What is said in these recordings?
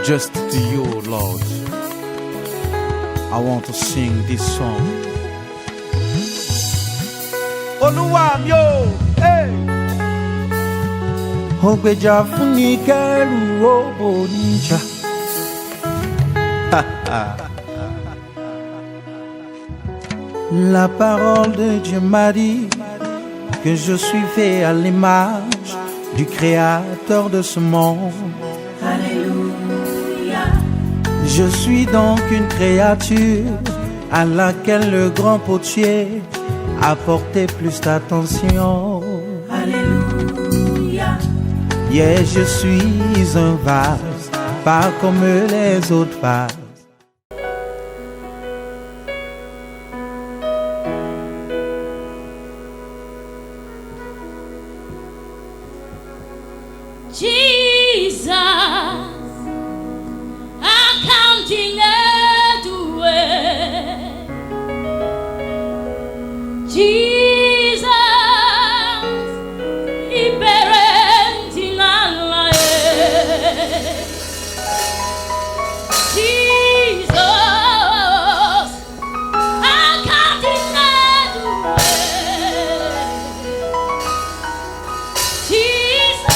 Just to you, Lord, I want to sing this song. Olúwa mi o, hey. Ògbèjà fún ni kẹ́rù òbò níjà. La parole de Dieu m'a dit que je suis fait à l'image du Créateur de ce monde. Alléluia. Je suis donc une créature à laquelle le grand potier a porté plus d'attention. Alléluia. Yeah, je suis un vase, pas comme les autres vases. Jesus, I'm counting away. Jesus, liberty nala. Jesus, I'm counting away. Jesus.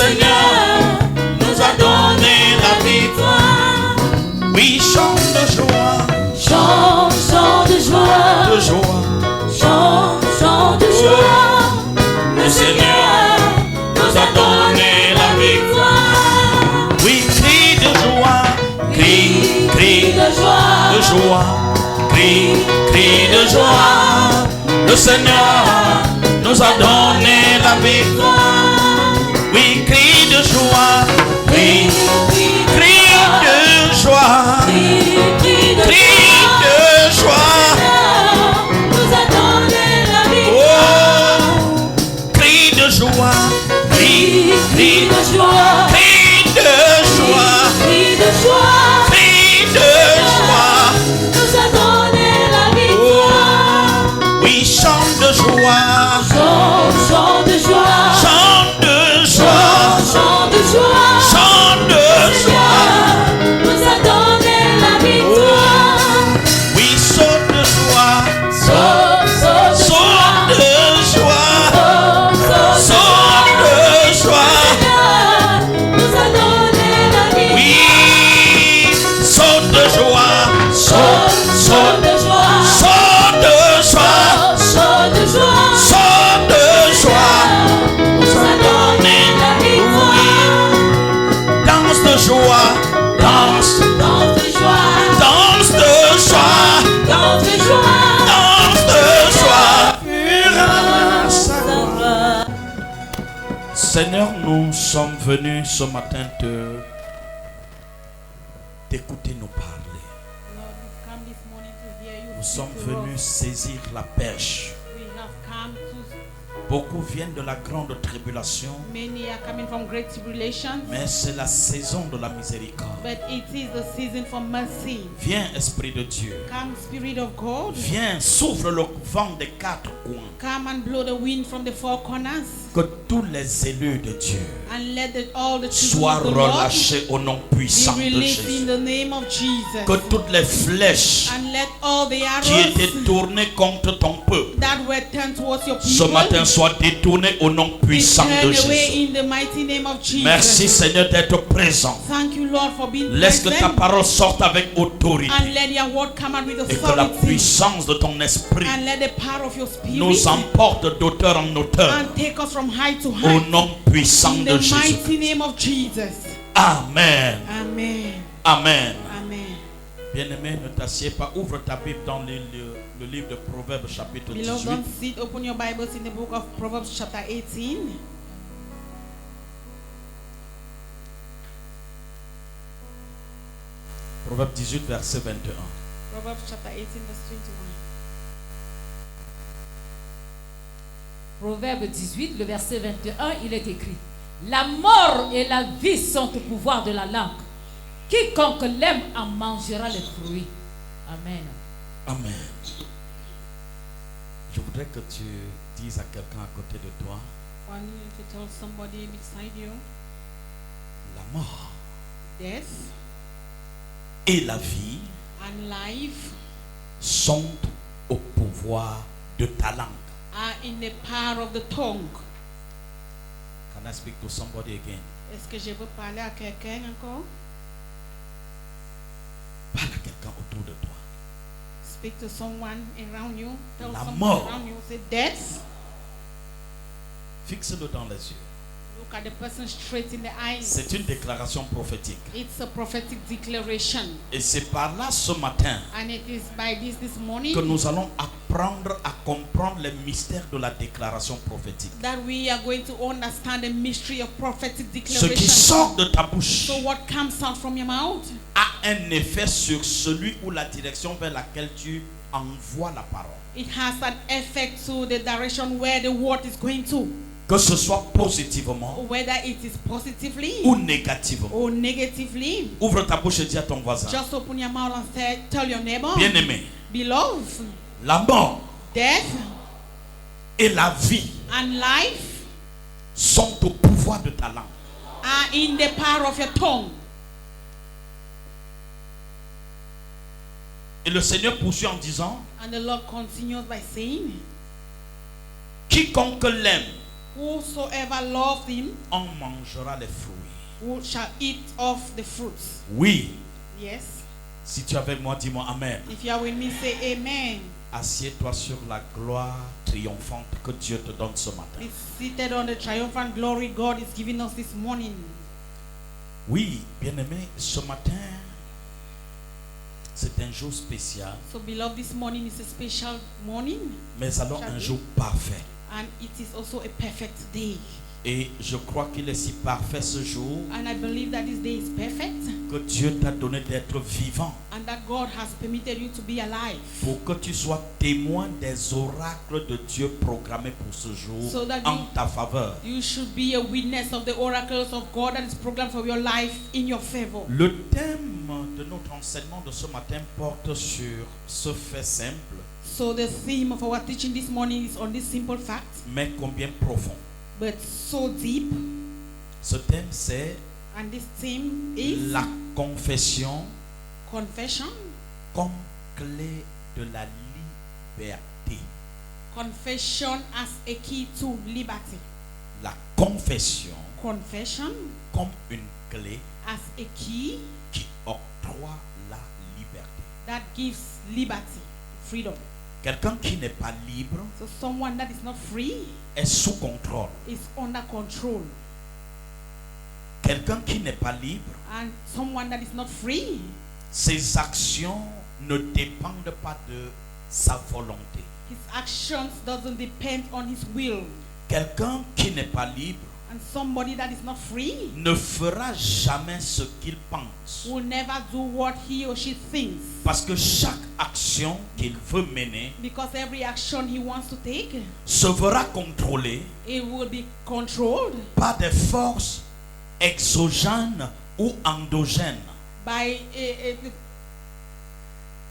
Seigneur nous a donné la victoire. Oui, chante de joie, Chant, chant de joie, de joie. chant, chant de joie. Le Seigneur nous a donné la victoire. Oui, cri de joie, cri, cri de joie, de joie, cri, cri de joie. Le Seigneur nous a donné la victoire. Oui, cri de joie, cri, cri de joie, cri de cri de joie. nous a donné la Oh, victoire. cri de joie, cri, cri, de joie, cri de joie, cri de joie, cri de joie. nous a donné la victoire. Oui, chante de joie, Chant, chant de joie, chante de joie, chant de joie, chante de joie. nous a donné la victoire. Oui, saute de joie, Saute, saute de saute de joie, saute, saute de joie. nous a donné la victoire. Oui, saute de joie, Saute, saute de joie, saute de joie, saute de joie, saute de joie. nous a donné la victoire. Danse de joie, danse, Danse de joie, danse de joie, danse de joie, danse de joie. Pura sa gloire. Seigneur, nous sommes venus ce matin t'écouter nous parler. Lord, we've come this morning to hear you Nous speak sommes to venus us. saisir la pêche. We have come to, Beaucoup viennent de la grande tribulation, many are coming from great tribulations, mais c'est la saison de la miséricorde. but it is the season for mercy. Viens, Esprit de Dieu. Come, Spirit of God, Viens, souffle le vent des quatre coins. come and blow the wind from the four corners, Que tous les élus de Dieu and let all the soient children of the Lord relâchés au nom be puissant de released in Jésus. the name of Jesus, Que toutes les flèches and let all the qui étaient arrows tournées contre ton peuple that were turned towards your ce people matin soient détournées au nom be puissant de turned away Jésus. in the mighty name of Jesus. Merci Seigneur d'être présent. Thank you, Lord, for being Laisse que ta present. parole sorte avec autorité And let your word come out with et que la authority. puissance de ton esprit And let the power of your spirit nous emporte d'auteur en auteur and take us from height to au height. nom puissant In de the Jésus. mighty name of Jesus. Amen. Amen. Amen. Amen. Bien-aimé, ne t'assieds pas. Ouvre ta Bible dans le livre de Proverbes chapitre Beloved, 18. don't sit. Open your Bibles in the book of Proverbs chapter 18. Proverbes 18, verset 21. Proverbs chapter 18 verse 21. Proverbe 18, le verset 21, il est écrit: La mort et la vie sont au pouvoir de la langue. Quiconque l'aime en mangera les fruits. Amen. Amen. Je voudrais que tu dises à quelqu'un à côté de toi, I want you to tell somebody beside you, la mort death et la vie and life sont au pouvoir de ta langue. are in the power of the tongue. Can I speak to somebody again? Est-ce que je peux parler à quelqu'un encore? Parle à quelqu'un autour de toi. Speak to someone around you. Tell La someone mort. around you. Say death. Fixe-le dans les yeux. Look at the person straight in the eyes. C'est une déclaration prophétique. It's a prophetic declaration. Et c'est par là ce matin And it is by this morning que nous allons apprendre à comprendre les mystères de la déclaration prophétique. that we are going to understand the mystery of prophetic Ce qui declaration. sort de ta bouche So what comes out from your mouth a un effet sur celui ou la direction vers laquelle tu envoies la parole. it has an effect to the direction where the word is going to, Que ce soit positivement whether it is positively ou négativement. or negatively. Ouvre ta bouche et dis à ton voisin. Just open your mouth and tell your neighbor, Bien-aimé, beloved, la mort death et la vie and life sont au pouvoir de ta langue. are in the power of your tongue. Et le Seigneur poursuit en disant, And the Lord continues by saying, quiconque l'aime Whosoever loves him en mangera les fruits. who shall eat of the fruits. Oui, Yes. si tu es avec moi, dis-moi Amen. If you are with me, say amen. Assieds-toi sur la gloire triomphante que Dieu te donne ce matin. Be seated on the triumphant glory God is giving us this morning. Oui, bien-aimé, ce matin, c'est un jour spécial, So beloved, this morning is a special morning, mais alors un jour parfait. and it is also a perfect day. Et je crois qu'il est si parfait ce jour And I believe that this day is perfect, que Dieu t'a donné d'être vivant and that God has permitted you to be alive, pour que tu sois témoin des oracles de Dieu programmés pour ce jour So that en you- ta faveur. You should be a witness of the oracles of God that is programmed for your life in your favor. Le thème de notre enseignement de ce matin porte sur ce fait simple, So the theme of our teaching this morning is on this simple fact, mais combien profond. but so deep. Ce thème, c'est And this theme is la confession confession. comme clé de la liberté. Confession as a key to liberty. La confession Confession comme une clé as a key qui octroie la liberté. that gives liberty, freedom. Quelqu'un qui n'est pas libre So someone that is not free est sous contrôle. is under control. Quelqu'un qui n'est pas libre, And someone that is not free, ses actions ne dépendent pas de sa volonté. his actions doesn't depend on his will. Quelqu'un qui n'est pas libre And somebody that is not free ne fera jamais ce qu'il pense. will never do what he or she thinks. Parce que chaque action qu'il veut mener Because every action he wants to take, se verra contrôlée it will be controlled par des forces exogènes ou endogènes. by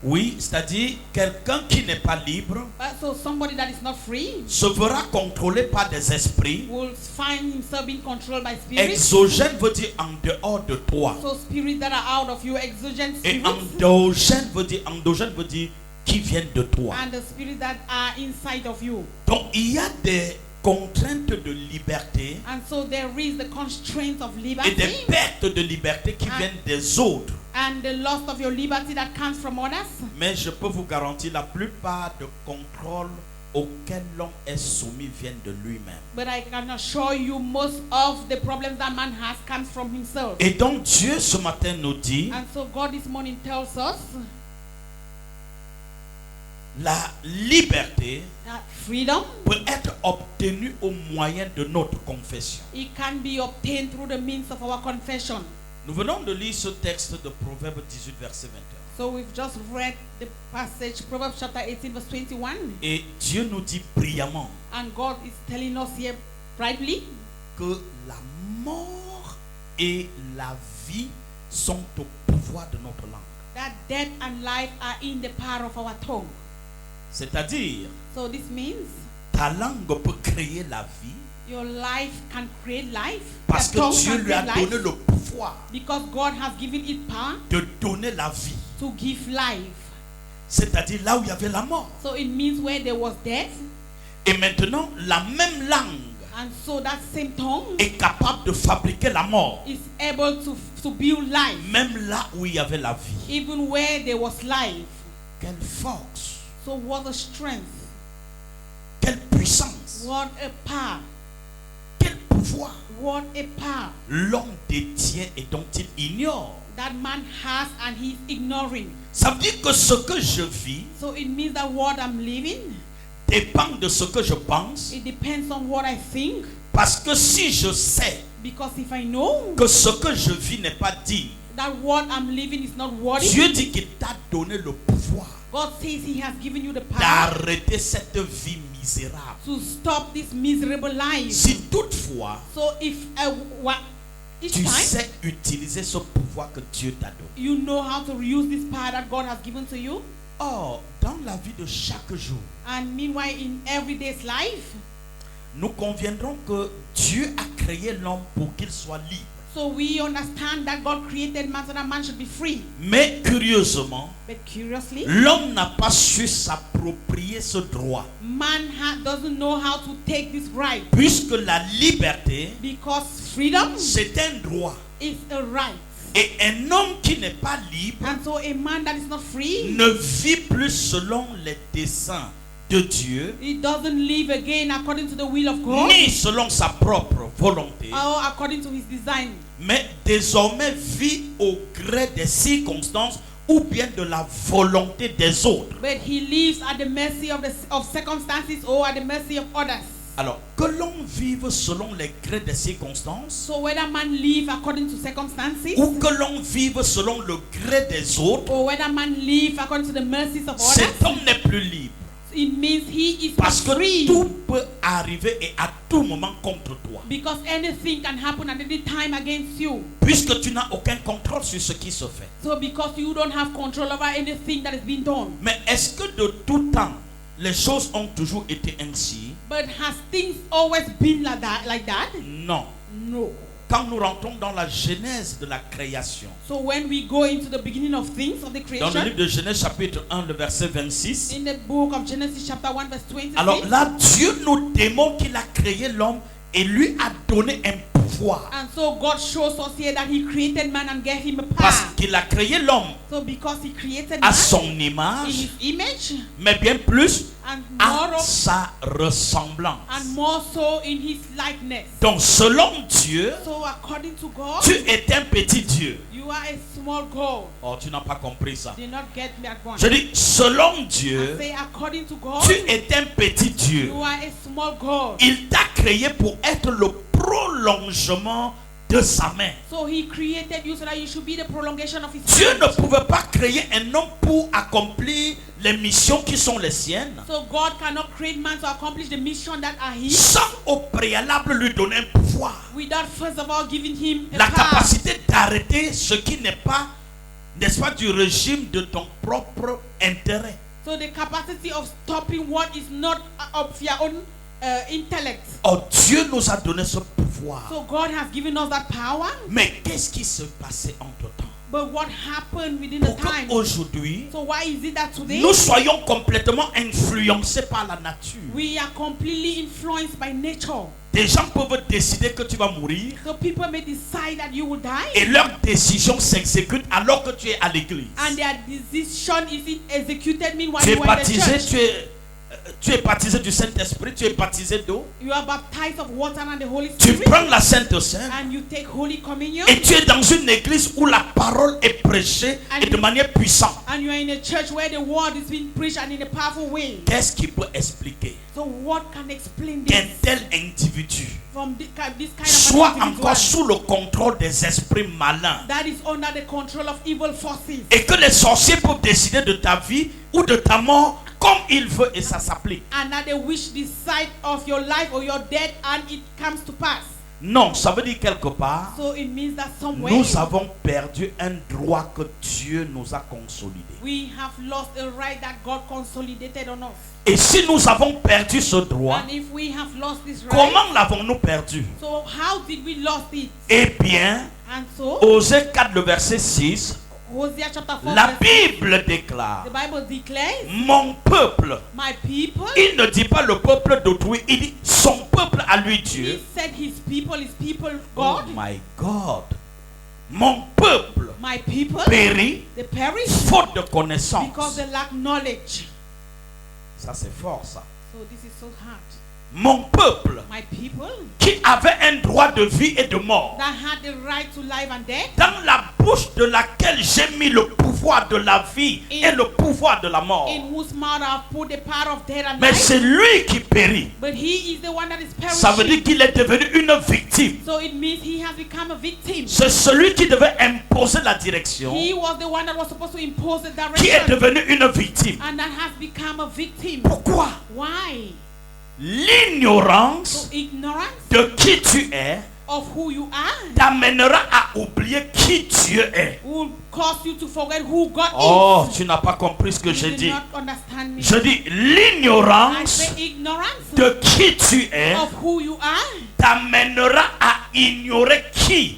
Oui, c'est-à-dire quelqu'un qui n'est pas libre so somebody that is not free se verra contrôlé par des esprits. will find himself being controlled by spirits. Exogène veut dire en dehors de toi. So spirits that are out of you, exogenous Et spirits, endogène veut dire qui viennent de toi. and the spirits that are inside of you. Donc il y a des contraintes de liberté And so there is the constraint of et liberty des pertes de liberté qui viennent des autres. and the loss of your liberty that comes from others. Mais je peux vous garantir, la plupart de contrôles auxquels l'homme est soumis viennent de lui-même. But I can assure you most of the problems that man has comes from himself. Et donc Dieu ce matin nous dit, And so God this morning tells us la liberté that freedom, peut être obtenue au moyen de notre confession. it can be obtained through the means of our confession. Nous venons de lire ce texte de Proverbe 18, verset 21. So we've just read the passage, Proverbs chapter 18, verse 21. Et Dieu nous dit brillamment And God is telling us here brightly que la mort et la vie sont au pouvoir de notre langue. that death and life are in the power of our tongue. C'est-à-dire, So this means ta langue peut créer la vie your life can create life. parce Your que tongue Dieu can lui a create donné life le pouvoir because God has given it power de donner la vie. to give life. C'est-à-dire là où il y avait la mort. So it means where there was death, Et maintenant, la même langue and so that same tongue est capable de fabriquer la mort. is able to build life, Même là où il y avait la vie. even where there was life. Quelle force, So what a strength, quelle puissance, what a power, quel pouvoir what a power l'homme détient et dont il ignore. that man has and he's ignoring. Ça veut dire que ce que je vis So it means that what I'm living, dépend de ce que je pense. it depends on what I think. Parce que si je sais Because if I know que ce que je vis n'est pas digne, that what I'm living is not worthy, Dieu dit qu'il t'a donné le pouvoir God says he has given you the power d'arrêter cette vie misérable. to stop this miserable life. Si toutefois So if each tu time sais utiliser ce pouvoir que Dieu t'a donné. you know how to use this power that God has given to you, Or, dans la vie de chaque jour, and meanwhile in everyday's life, nous conviendrons que Dieu a créé l'homme pour qu'il soit libre. So we understand that God created man so that man should be free. Mais curieusement, But curiously, l'homme n'a pas su s'approprier ce droit. man doesn't know how to take this right. Puisque la liberté, Because freedom c'est un droit. is a right. Et un homme qui n'est pas libre And so a man that is not free, ne vit plus selon les desseins de Dieu, he doesn't live again according to the will of God ni selon sa propre volonté, or according to his design. mais désormais vit au gré des circonstances ou bien de la volonté des autres. But he lives at the mercy of circumstances or at the mercy of others. Alors, que l'on vive selon les grés des circonstances So whether man live according to circumstances ou que l'on vive selon le gré des autres, or whether man live according to the mercies of others, cet homme n'est plus libre. it means he is Parce not que free. tout peut arriver et à tout moment contre toi. Because anything can happen at any time against you. Puisque tu n'as aucun contrôle sur ce qui se fait. So because you don't have control over anything that is being done. Mais est-ce que de tout temps, les choses ont toujours été ainsi? But has things always been like that? Non. No. Quand nous rentrons dans la genèse de la création, So when we go into the beginning of things, of the dans le creation, livre de Genèse chapitre 1, le verset 26, in the book of Genesis chapter 1 verse 26, alors là, Dieu nous démontre qu'il a créé l'homme et lui a donné un pouvoir. and so God shows us here that he created man and gave him a Parce power. qu'il a créé l'homme So because he created à man son in image, his image mais bien plus and à sa ressemblance. more so in his likeness. Donc selon Dieu, So according to God, tu es un petit Dieu. you are a small God. Oh, tu n'as pas compris ça. Did not get that one. Je dis, selon Dieu, Say according to God, tu es un petit Dieu. you are a small God. Il t'a créé pour être le prolongement de sa main. So he created you so that you should be the prolongation of his Dieu hand. ne pouvait pas créer un homme pour accomplir les missions qui sont les siennes So God cannot create man to accomplish the mission that are his sans au préalable lui donner un pouvoir. without first of all giving him a La power. capacité d'arrêter ce qui n'est pas, n'est-ce pas, du régime de ton propre intérêt. So the capacity of stopping what is not of your own intellect. Oh, Dieu nous a donné ce pouvoir. So God has given us that power. Mais qu'est-ce qui se passait entre-temps? But what happened within the Pour time? qu'aujourd'hui, So why is it that today nous soyons complètement influencés par la nature. we are completely influenced by nature? Des gens peuvent décider que tu vas mourir So people may decide that you will et die, leur décision s'exécute alors que tu es à l'église. and their decision is executed meanwhile Tu es you are in the baptisé, church. tu es baptisé du Saint-Esprit, tu es baptisé d'eau. You are baptized of water and the Holy Tu Spirit, prends la Sainte Seine and you take Holy Communion, et tu es dans une église où la parole est prêchée et de manière puissante. and you are in a church where the word is being preached and in a powerful way. Qu'est-ce qui peut expliquer So what can explain qu'un this tel individu from this kind of soit an encore individual sous le contrôle des esprits malins that is under the control of evil forces, et que les sorciers peuvent décider de ta vie ou de ta mort comme ils veulent et ça s'applique? and that they wish decide of your life or your death and it comes to pass? Non, ça veut dire quelque part, So it means that somewhere nous avons perdu un droit que Dieu nous a consolidé. we have lost a right that God consolidated on us. Et si nous avons perdu ce droit, And if we have lost this right, comment l'avons-nous perdu? so how did we lost it? Eh bien, And so Osée 4, le verset 6, Hosea chapter 4 la verse Bible déclare, the Bible declares, mon peuple. my people, Il ne dit pas le peuple d'autrui, il dit son peuple à lui he Dieu. said his people Oh God, my God. Mon peuple my people, périt they perish faute de because connaissance. they lack knowledge. Ça c'est fort ça. So this is so hard. Mon peuple My people qui avait un droit de vie et de mort, that had the right to life and death, dans la bouche de laquelle j'ai mis le pouvoir de la vie et le pouvoir de la mort. in whose mouth I have put the power of death and Mais life, c'est lui qui périt. but he is the one that is Ça veut dire perishing. qu'il est devenu une victime. So it means he has become a victim. C'est celui qui devait imposer la direction He was the one that was supposed to impose the qui est direction, devenu une victime. and that has become a victim. Pourquoi? Why? L'ignorance So ignorance de qui tu es of who you are t'amènera à oublier qui Dieu est. will cause you to forget who God Oh, is. tu n'as pas compris ce que You j'ai did dit. not understand me. Je dis I l'ignorance say ignorance de qui tu es of who you are t'amènera à ignorer qui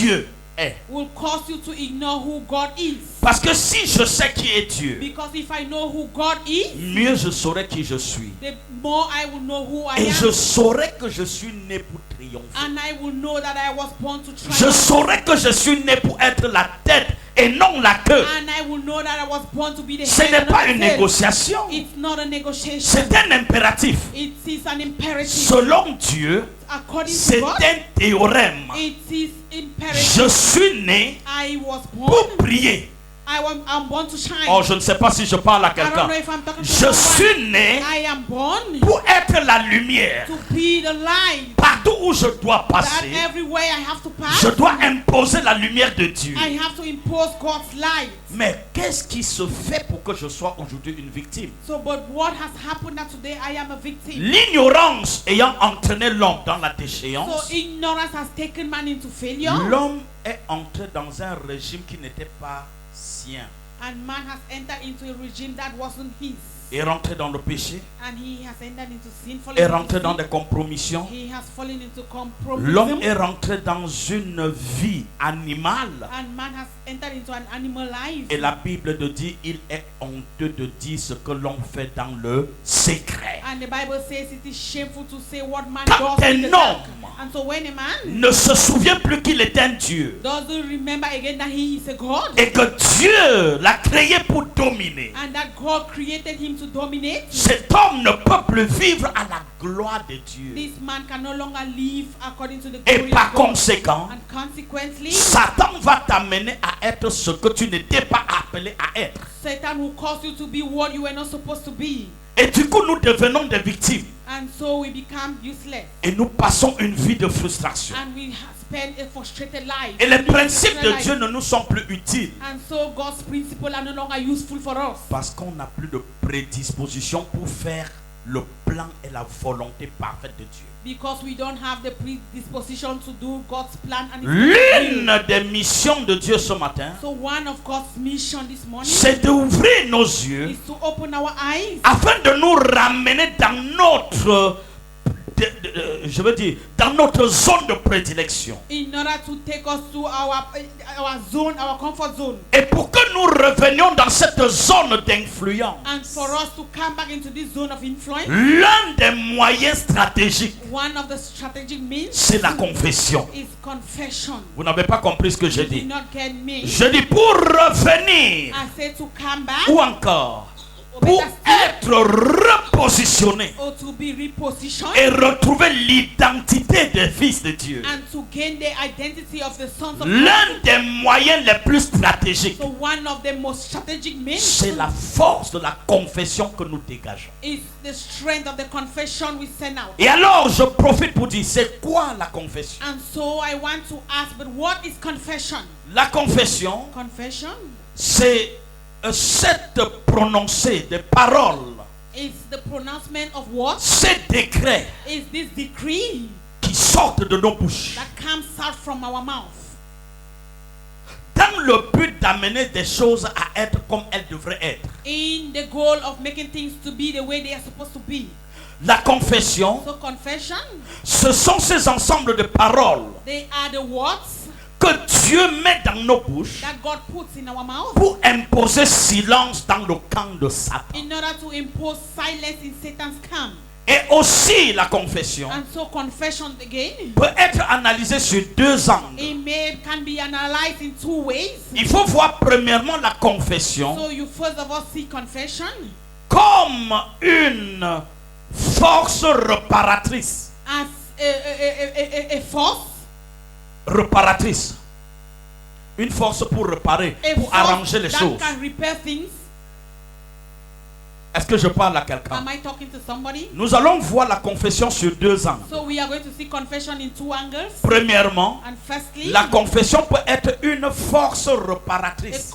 Dieu est. will cause you to ignore who God is. Parce que si je sais qui est Dieu, Because if I know who God is, mieux je saurai qui je suis. the more I will know who I Et je am. saurai que je suis né pour triompher. And I will know that I was born to Je triumph. saurai que je suis né pour être la tête et non la queue. And I will know that I was born to be the Ce head n'est and not pas the une tail. négociation. It's not a negotiation. C'est un impératif. It is an imperative. Selon Dieu, According to c'est God, un théorème. it is imperative. Je suis né I was pour born. prier. I'm born to shine. Oh, je ne sais pas si je parle à I don't quelqu'un. know if I'm talking to Je someone. suis né I am born pour être la lumière. to be the light. Partout où je dois That passer, everywhere I have to pass, je dois imposer la lumière de Dieu. I have to impose God's light. Mais qu'est-ce qui se fait pour que je sois aujourd'hui une victime? So, but what has happened that today I am a victim? L'ignorance ayant entraîné l'homme dans la déchéance, So ignorance has taken man into failure, l'homme est entré dans un régime qui n'était pas sien. and man has entered into a regime that wasn't his, Est rentré dans le péché, and he has entered into sinful. est rentré dans des compromissions. He has fallen into L'homme compromise, est rentré dans une vie animale. and man has entered into an animal life. Et la Bible de dit, il est honteux de dire ce que l'on fait dans le secret. And the Bible says it is shameful to say what man Quand does in the un dark. homme And so when a man ne se souvient plus qu'il est un Dieu doesn't remember again that he is a God, et que Dieu l'a créé pour dominer, and that God created him to dominate, cet homme ne peut plus vivre à la gloire de Dieu. this man can no longer live according to the Et glory par of God. conséquent, And consequently, Satan va t'amener à être ce que tu n'étais pas appelé à être. Satan will cause you to be what you were not supposed to be. Et du coup, nous devenons des victimes. And so we become useless. Et nous passons une vie de frustration. And we spend a frustrated life. Et les We live a principes de frustrated Dieu life. ne nous sont plus utiles. And so God's principles are no longer useful for us. Parce qu'on n'a plus de prédisposition pour faire le plan et la volonté parfaite de Dieu. Because we don't have the predisposition to do God's plan and His will. L'une des missions de Dieu ce matin, So one of God's mission this morning c'est d'ouvrir nos yeux is to open our eyes afin de nous ramener dans notre, je veux dire, dans notre zone de prédilection. in order to take us to our zone, our comfort zone. Et pour que nous revenions dans cette zone d'influence, And for us to come back into this zone of influence, l'un des moyens stratégiques, one of the strategic means c'est la confession. is confession. Vous n'avez pas compris ce que je You did dis. not get me. Je dis pour revenir, I said to come back ou encore or pour better still, être repositionné or to be repositioned et retrouver l'identité des fils de Dieu. and to gain the identity of the sons of God. L'un des moyens les plus stratégiques, So one of the most strategic means c'est la force de la confession que nous dégageons. is the strength of the confession we send out. Et alors, je profite pour dire, c'est quoi la confession? And so I want to ask, but what is confession? La confession, Confession c'est cette prononcée des paroles, is the pronouncement of what? ces décrets Is this decree qui sortent de nos bouches that comes out from our mouth dans le but d'amener des choses à être comme elles devraient être. in the goal of making things to be the way they are supposed to be. La confession, So confession, ce sont ces ensembles de paroles they are the words que Dieu met dans nos bouches that God puts in our mouth pour imposer silence dans le camp de Satan. in order to impose silence in Satan's camp. Et aussi la confession And so confession again, peut être analysée sur deux angles. can be analyzed in two ways. Il faut voir premièrement la confession So you first of all see confession comme une force réparatrice. as a force, Réparatrice. Une force pour réparer, a pour force arranger les that choses. can repair things. Est-ce que je parle à quelqu'un? Am I talking to somebody? Nous allons voir la confession sur deux angles. So we are going to see confession in two angles. Premièrement, And firstly, la confession peut être une force a réparatrice.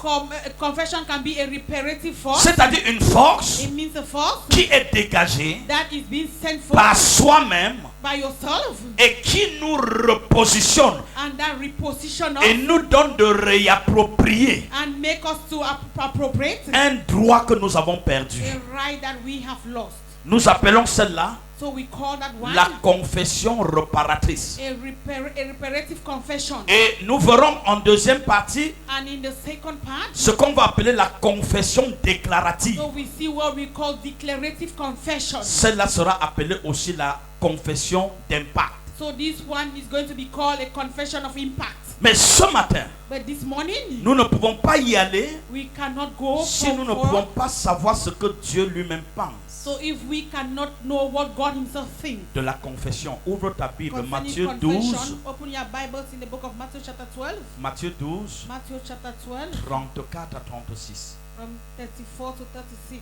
confession can be a reparative force. C'est-à-dire une force It means a force qui est dégagée that is being sent forth par soi-même by yourself et qui nous repositionne and that reposition us et nous donne de réapproprier and make us to appropriate un droit que nous avons perdu. a right that we have lost. Nous appelons celle-là So we call that one la confession réparatrice. a reparative confession. Et nous verrons en deuxième partie And in the second part, ce qu'on va appeler la confession déclarative. so we see what we call declarative confession. Celle-là sera appelée aussi la confession d'impact. So this one is going to be called a confession of impact. Mais ce matin, But this morning, nous ne pouvons pas y aller we cannot go si nous ne for, pouvons pas savoir ce que Dieu lui-même pense so if we cannot know what God himself thinks. de la confession. Ouvre ta Bible, Concerning Matthieu confession, 12, open your Bibles in the book of Matthew chapter 12. Matthieu 12, Matthew chapter 12 34 à 36. from 34 to 36.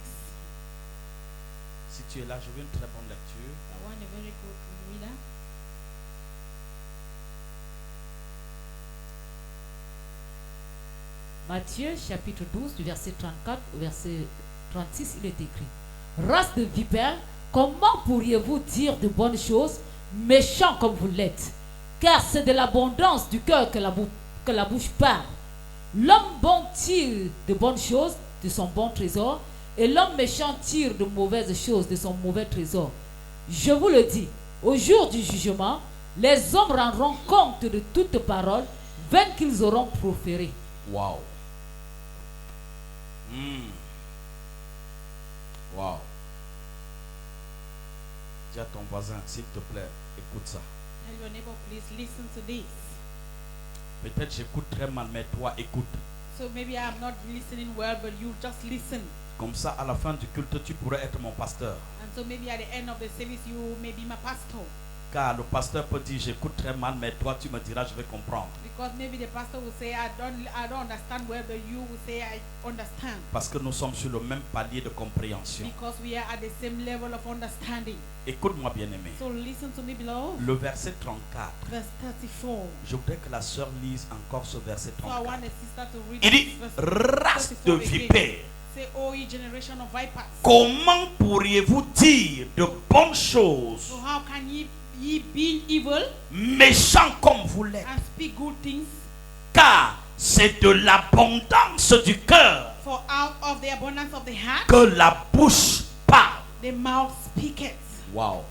Si tu es là, je veux une très bonne lecture. I want a very good reader. Matthieu chapitre 12 du verset 34 au verset 36, il est écrit: Race de vipères, comment pourriez-vous dire de bonnes choses, méchants comme vous l'êtes? Car c'est de l'abondance du cœur que la bouche parle. L'homme bon tire de bonnes choses de son bon trésor, et l'homme méchant tire de mauvaises choses de son mauvais trésor. Je vous le dis, au jour du jugement, les hommes rendront compte de toutes paroles vaines qu'ils auront proférées. Wow. Wow. Dis à ton voisin, s'il te plaît, écoute ça. Tell your neighbor, please listen to this. Peut-être j'écoute très mal, mais toi écoute. So maybe I'm not listening well, but you just listen. Comme ça, à la fin du culte, tu pourrais être mon pasteur. And so maybe at the end of the service, you may be my pastor. Car le pasteur peut dire, j'écoute très mal, mais toi tu me diras, je vais comprendre. Because maybe the pastor will say, I don't understand well, but you will say, I understand. Parce que nous sommes sur le même palier de compréhension. Because we are at the same level of understanding. Écoute-moi bien aimé. So listen to me, beloved. Le verset 34. Verse 34. Je voudrais que la sœur lise encore ce verset So I 34. want the sister to read Il dit, this verse race de 34 again. vipères. Say, oh, ye generation of vipers. Comment pourriez-vous dire de bonnes choses, So how can ye be evil méchants comme vous l'êtes? and speak good things? Car c'est de l'abondance du cœur For out of the abundance of the heart, que la bouche parle. the mouth speaketh. Wow.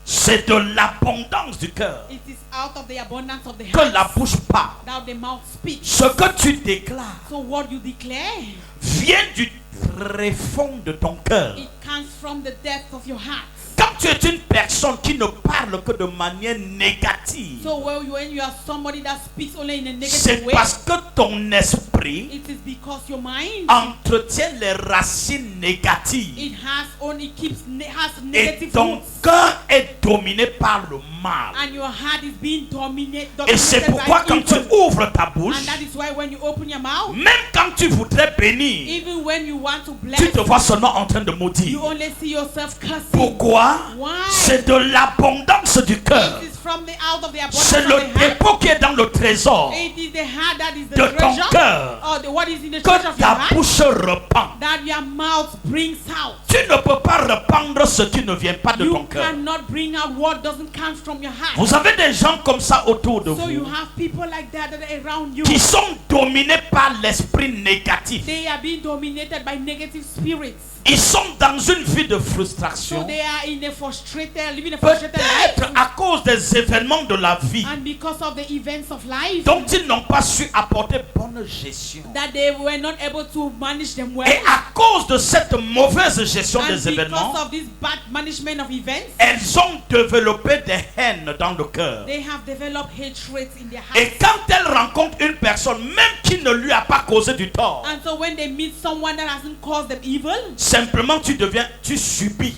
C'est de l'abondance du cœur It is out of the abundance of the que la heart bouche parle. that the mouth speaks. Ce que tu déclares So what you declare, vient du tréfonds de ton cœur. it comes from the depth of your heart. Quand tu es une personne qui ne parle que de manière négative, So when you are somebody that speaks only in a negative c'est way, parce que ton esprit it is because your mind, entretient les racines négatives it has et negative ton roots, cœur est dominé par le mal. and your heart is being dominated Et c'est pourquoi by quand tu evil. ouvres ta bouche, And that is why when you open your mouth, même quand tu voudrais bénir, even when you want to bless, tu te vois seulement en train de maudire. you only see yourself cursing. Pourquoi? Why? C'est de l'abondance du cœur. It is from the out of the abundance C'est of le the heart. dépôt qui est dans le trésor It is the heart that is the de ton treasure, cœur or what is in the treasure que of your ta heart, bouche repent. that your mouth brings out. Tu ne peux pas répandre ce qui ne vient pas de ton You cœur. cannot bring out what doesn't come from your heart. Vous avez des gens comme ça autour de So you vous have people like that are around you. qui sont dominés par l'esprit négatif. They are being dominated by negative spirits. Ils sont dans une vie de So frustration. they are living a frustrated Peut-être life. à cause des événements de la vie And because of the events of life, dont ils n'ont pas su apporter bonne gestion. that they were not able to manage them well. Et à cause de cette mauvaise gestion And des événements, because of this bad management of events, elles ont développé des haines dans le cœur. they have developed hatred in their Et hearts. quand elles rencontrent une personne, même qui ne lui a pas causé du tort, And so when they meet someone that hasn't caused them evil, simplement tu subis.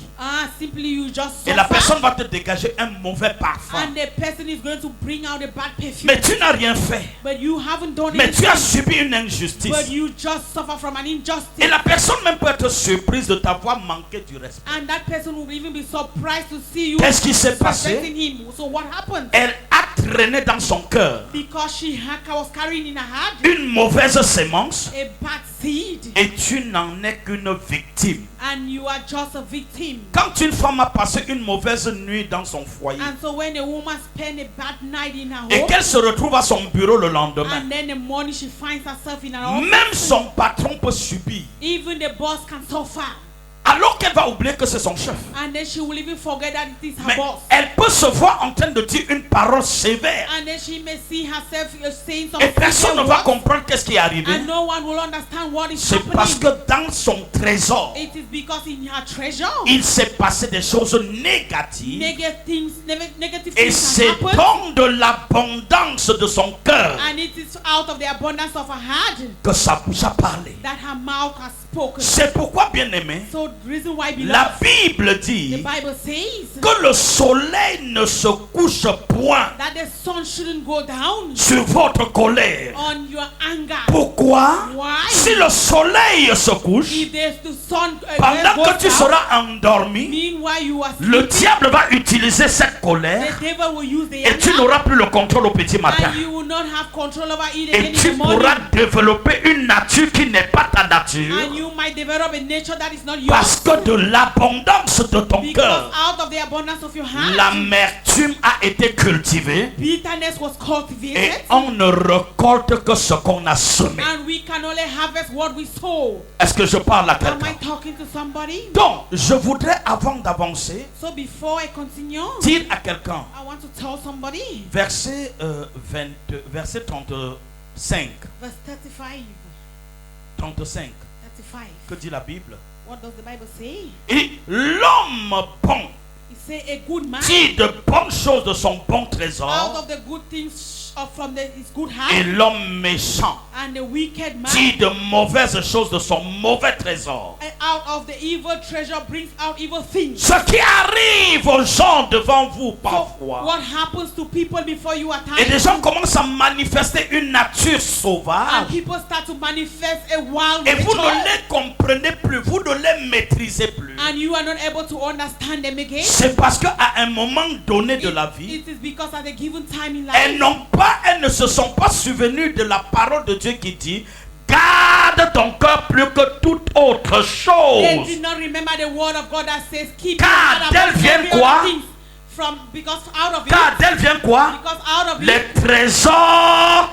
simply you just Et la suffer, personne va te dégager un mauvais parfum. and the person is going to bring out a bad perfume. Mais tu n'as rien fait. But you haven't done Mais tu as anything. subi une But injustice. you just suffer from an Et injustice. la personne même peut être surprise de t'avoir manqué du respect. And that person will even be surprised to see you Qu'est-ce qui s'est passé? respecting him. So what happened? Elle a traîné dans son cœur Because she was carrying in her heart une mauvaise sémence a bad seed, et tu n'en es qu'une victime. and you are just a victim. Quand une femme a passé une mauvaise nuit dans son foyer And so when a woman spends a bad night in her et home, qu'elle se retrouve à son bureau le lendemain, and then the morning she finds herself in her home, même son patron peut subir. even the boss can suffer. Alors qu'elle va oublier que c'est son chef. And then she will even forget that it is her Mais boss. elle peut se voir en train de dire une parole sévère. And then she may see herself saying some Et personne ne severe va words, comprendre qu'est-ce qui est arrivé. and no one will understand what is C'est parce happening. que dans son trésor, It is because in her treasure, il s'est passé des choses négatives. negative Et things c'est have happened. dans de l'abondance de son cœur And it is out of the abundance of her heart que sa bouche a parlé. that her mouth has spoken. C'est pourquoi, bien aimé, So the reason why, la beloved, Bible the dit Bible says que le soleil ne se couche point that the sun shouldn't go down sur votre colère. on your anger. Pourquoi? Why? Si le soleil se couche, If there's the sun pendant goes que tu down, seras endormi, meanwhile you are le sleeping, diable va utiliser cette colère the devil will use the et tu anger, n'auras plus le contrôle au petit matin. and you will not have control over it Et again in tu the morning. pourras développer une nature qui n'est pas ta nature And you might develop a nature that is not yours. parce que de l'abondance de ton Because cœur, out of the abundance of your heart, l'amertume a été cultivée bitterness was et cultivated. on ne récolte que ce qu'on a semé. And we can only harvest what we sow. Est-ce que je parle à Am I quelqu'un? talking to somebody? Donc, je voudrais, avant d'avancer, So before I continue, dire à quelqu'un, I want to tell somebody, verset 35, verse 35. 35, 35. que dit la Bible? What does the Bible say? Et l'homme bon It say a good man tire de bonnes choses de son bon out trésor of the good things from his good et heart, l'homme méchant and the wicked man tire de mauvaises choses de son mauvais trésor. out of the evil treasure brings out evil things. Ce qui arrive aux gens devant vous So parfois, what happens to people before you at et des times? gens commencent à manifester une nature And sauvage people start to manifest a wild et vous ne nature, les comprenez plus, vous ne les maîtrisez plus. and you are not able to understand them again. C'est parce qu'à un moment donné de la vie, It is because at a given time in elles life, ne se sont pas souvenues de la parole de Dieu qui dit: garde ton cœur plus que toute autre they chose. did not remember the word of God that says, keep Car your heart d'elles above viennent every quoi? other thing. Because out of it, Car d'elle vient quoi? because out of it, Les trésors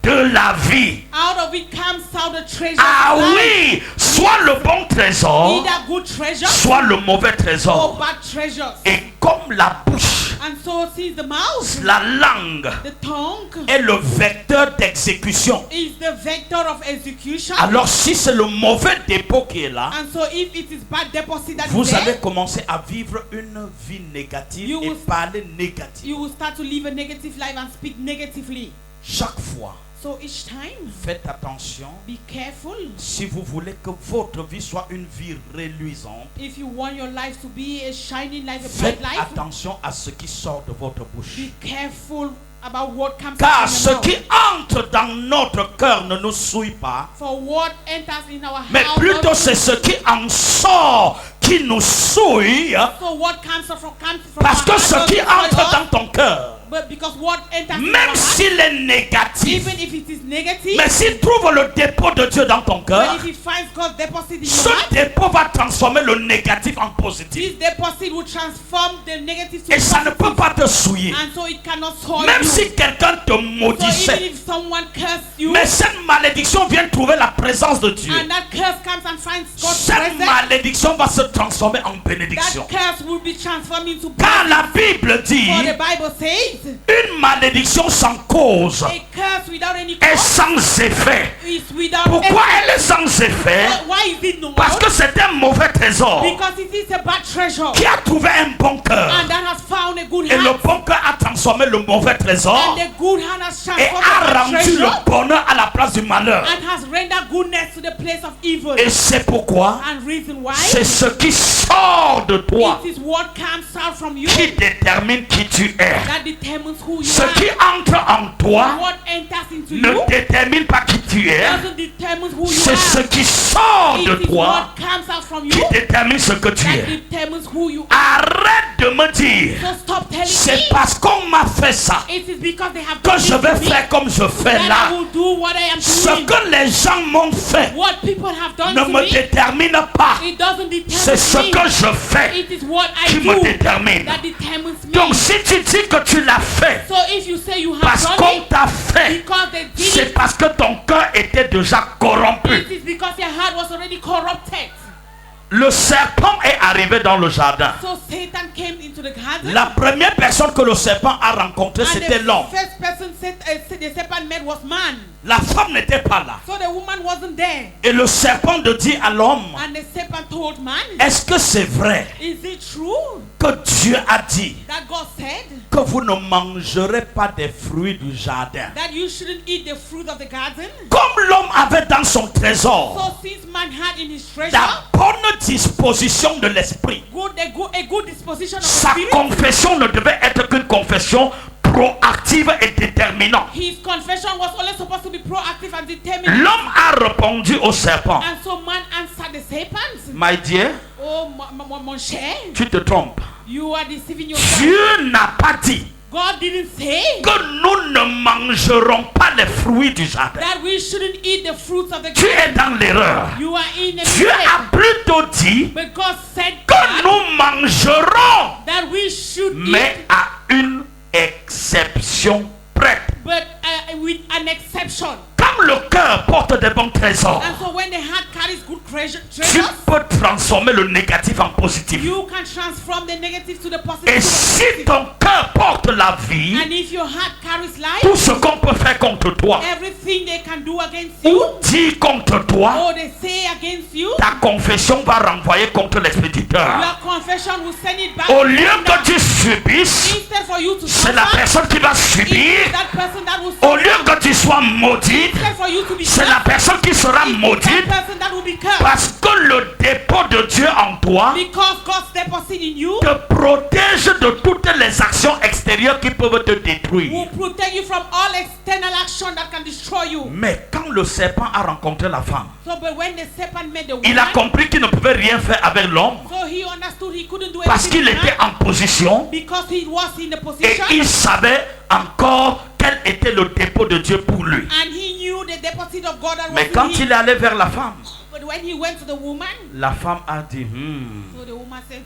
de la vie. out of it comes out the treasure Ah of life. oui, soit le bon trésor, Either good treasure soit le mauvais or trésor. bad treasures. Et comme la bouche, And so sees the mouth, la langue the tongue est le vecteur d'exécution. is the vector of execution. Alors si c'est le mauvais dépôt qui est là, And so if it is bad deposit that is vous allez there, commencer à vivre une vie négative You et will- parler négative. you will start to live a negative life and speak negatively. Chaque fois, So each time, faites attention. be careful. Si vous voulez que votre vie soit une vie reluisante, If you want your life to be a shining life, a faites bright life, attention à ce qui sort de votre bouche. be careful about what comes Car out ce of your qui mouth. entre dans notre cœur ne nous souille pas, For what enters in our mais house, plutôt c'est ce qui en sort qui nous souille. so what comes from Parce our que heart ce doesn't qui destroy entre us, dans ton cœur, but because what enters in our même heart, s'il est négatif, even if it is negative, mais s'il trouve le dépôt de Dieu dans ton but cœur, if it finds God's deposit in ce your heart, dépôt va transformer le négatif en positif. this deposit will transform the negative to Et ça ne positive. peut pas te souiller. And so it cannot soil Même you. si quelqu'un te So even maudissait, if someone curses you, mais cette malédiction vient trouver la présence de Dieu. and that curse comes and finds God's Cette presence, malédiction va se transformer en bénédiction. that curse will be transformed into Car blessing. la Bible dit, For the Bible says, une malédiction sans cause a curse without any est cause sans effet. is without Pourquoi effect. elle est sans effet? Why is it no Parce que c'est un mauvais trésor Because it is a bad treasure, qui a trouvé un bon cœur. and that has found a good Et le heart, bon cœur a transformé le mauvais trésor and the good heart has et transformed a the bad rendu treasure, le bonheur à la place du malheur. and has rendered goodness to the place of evil. Et c'est pourquoi And reason why, c'est ce qui sort de toi it is what comes out from you qui détermine qui tu es. that determines who you Ce are. qui entre en toi What enters into ne you détermine pas qui tu es. doesn't determine who you C'est ce are. qui sort de It is toi what comes out from you qui détermine ce que tu that es. determines who you are. Arrête de me dire, So stop telling c'est me parce qu'on m'a fait ça it is because they have que done je this vais to me faire comme je fais that I là. will do what I am Ce doing. que les gens m'ont fait What people have done ne to me me, détermine pas. it doesn't C'est ce determine que me. je fais It is what I qui me do détermine. that determines me. Donc si tu dis que tu l'as fait So if you say you have parce done qu'on it t'a fait, because they did c'est it, parce que ton cœur était déjà corrompu. it is because your heart was already corrupted. le serpent est arrivé dans le jardin. So Satan came into the garden. La première personne que le serpent a rencontrée, And c'était the l'homme. first person the serpent met was man. La femme n'était pas là. So the woman wasn't there. Et le serpent de dit à l'homme, And the serpent told man, est-ce que c'est vrai is it true que Dieu a dit that God said que vous ne mangerez pas des fruits du jardin? that you shouldn't eat the fruit of the garden? Comme l'homme avait dans son trésor So since man had in his treasure la bonne disposition de l'esprit, a good disposition of the sa spirit, confession ne devait être qu'une confession proactive et déterminante. his confession was only supposed to be proactive and determined. L'homme a répondu au serpent, And so man answered the serpent. my dear, Oh, mon cher, tu te trompes. you are deceiving yourself. Dieu n'a pas dit God didn't say que nous ne mangerons pas les fruits du jardin. that we shouldn't eat the fruits of the Tu garden. es dans l'erreur. You are in a Dieu a mistake. plutôt dit But God said que nous mangerons, that we should mais eat, à une exception près. but with an exception. Comme le cœur porte des bons trésors, And so when the heart carries good tu treasures, peux transformer le négatif en positif. you can transform the negative to the positive. Et si ton cœur porte la vie, And if your heart carries life, tout ce qu'on peut faire contre toi everything they can do against you, ou dire contre toi, or they say against you, ta confession va renvoyer contre l'expéditeur. your confession will send it back. Au lieu que tu subisses, Instead for you to c'est la suffer, personne qui va it subir. is that person that will Au suffer. lieu que tu sois maudite, Instead for you to be c'est la cursed, personne qui sera it is maudite that person that will be cursed. parce que le dépôt de Dieu en toi Because God's deposit in you te protège de toutes les actions extérieures qui peuvent te détruire. will protect you from all external action that can destroy you. Mais quand le serpent a rencontré la femme, So, but when the serpent met the il a woman, compris qu'il ne pouvait rien faire avec l'homme so he understood he couldn't do parce anything qu'il with était man en position because he was in the et position il savait encore quel était le dépôt de Dieu pour lui. and he knew the deposit of God that was Mais quand in him. il est allé vers la femme, But when he went to the woman, la femme a dit, so the woman said,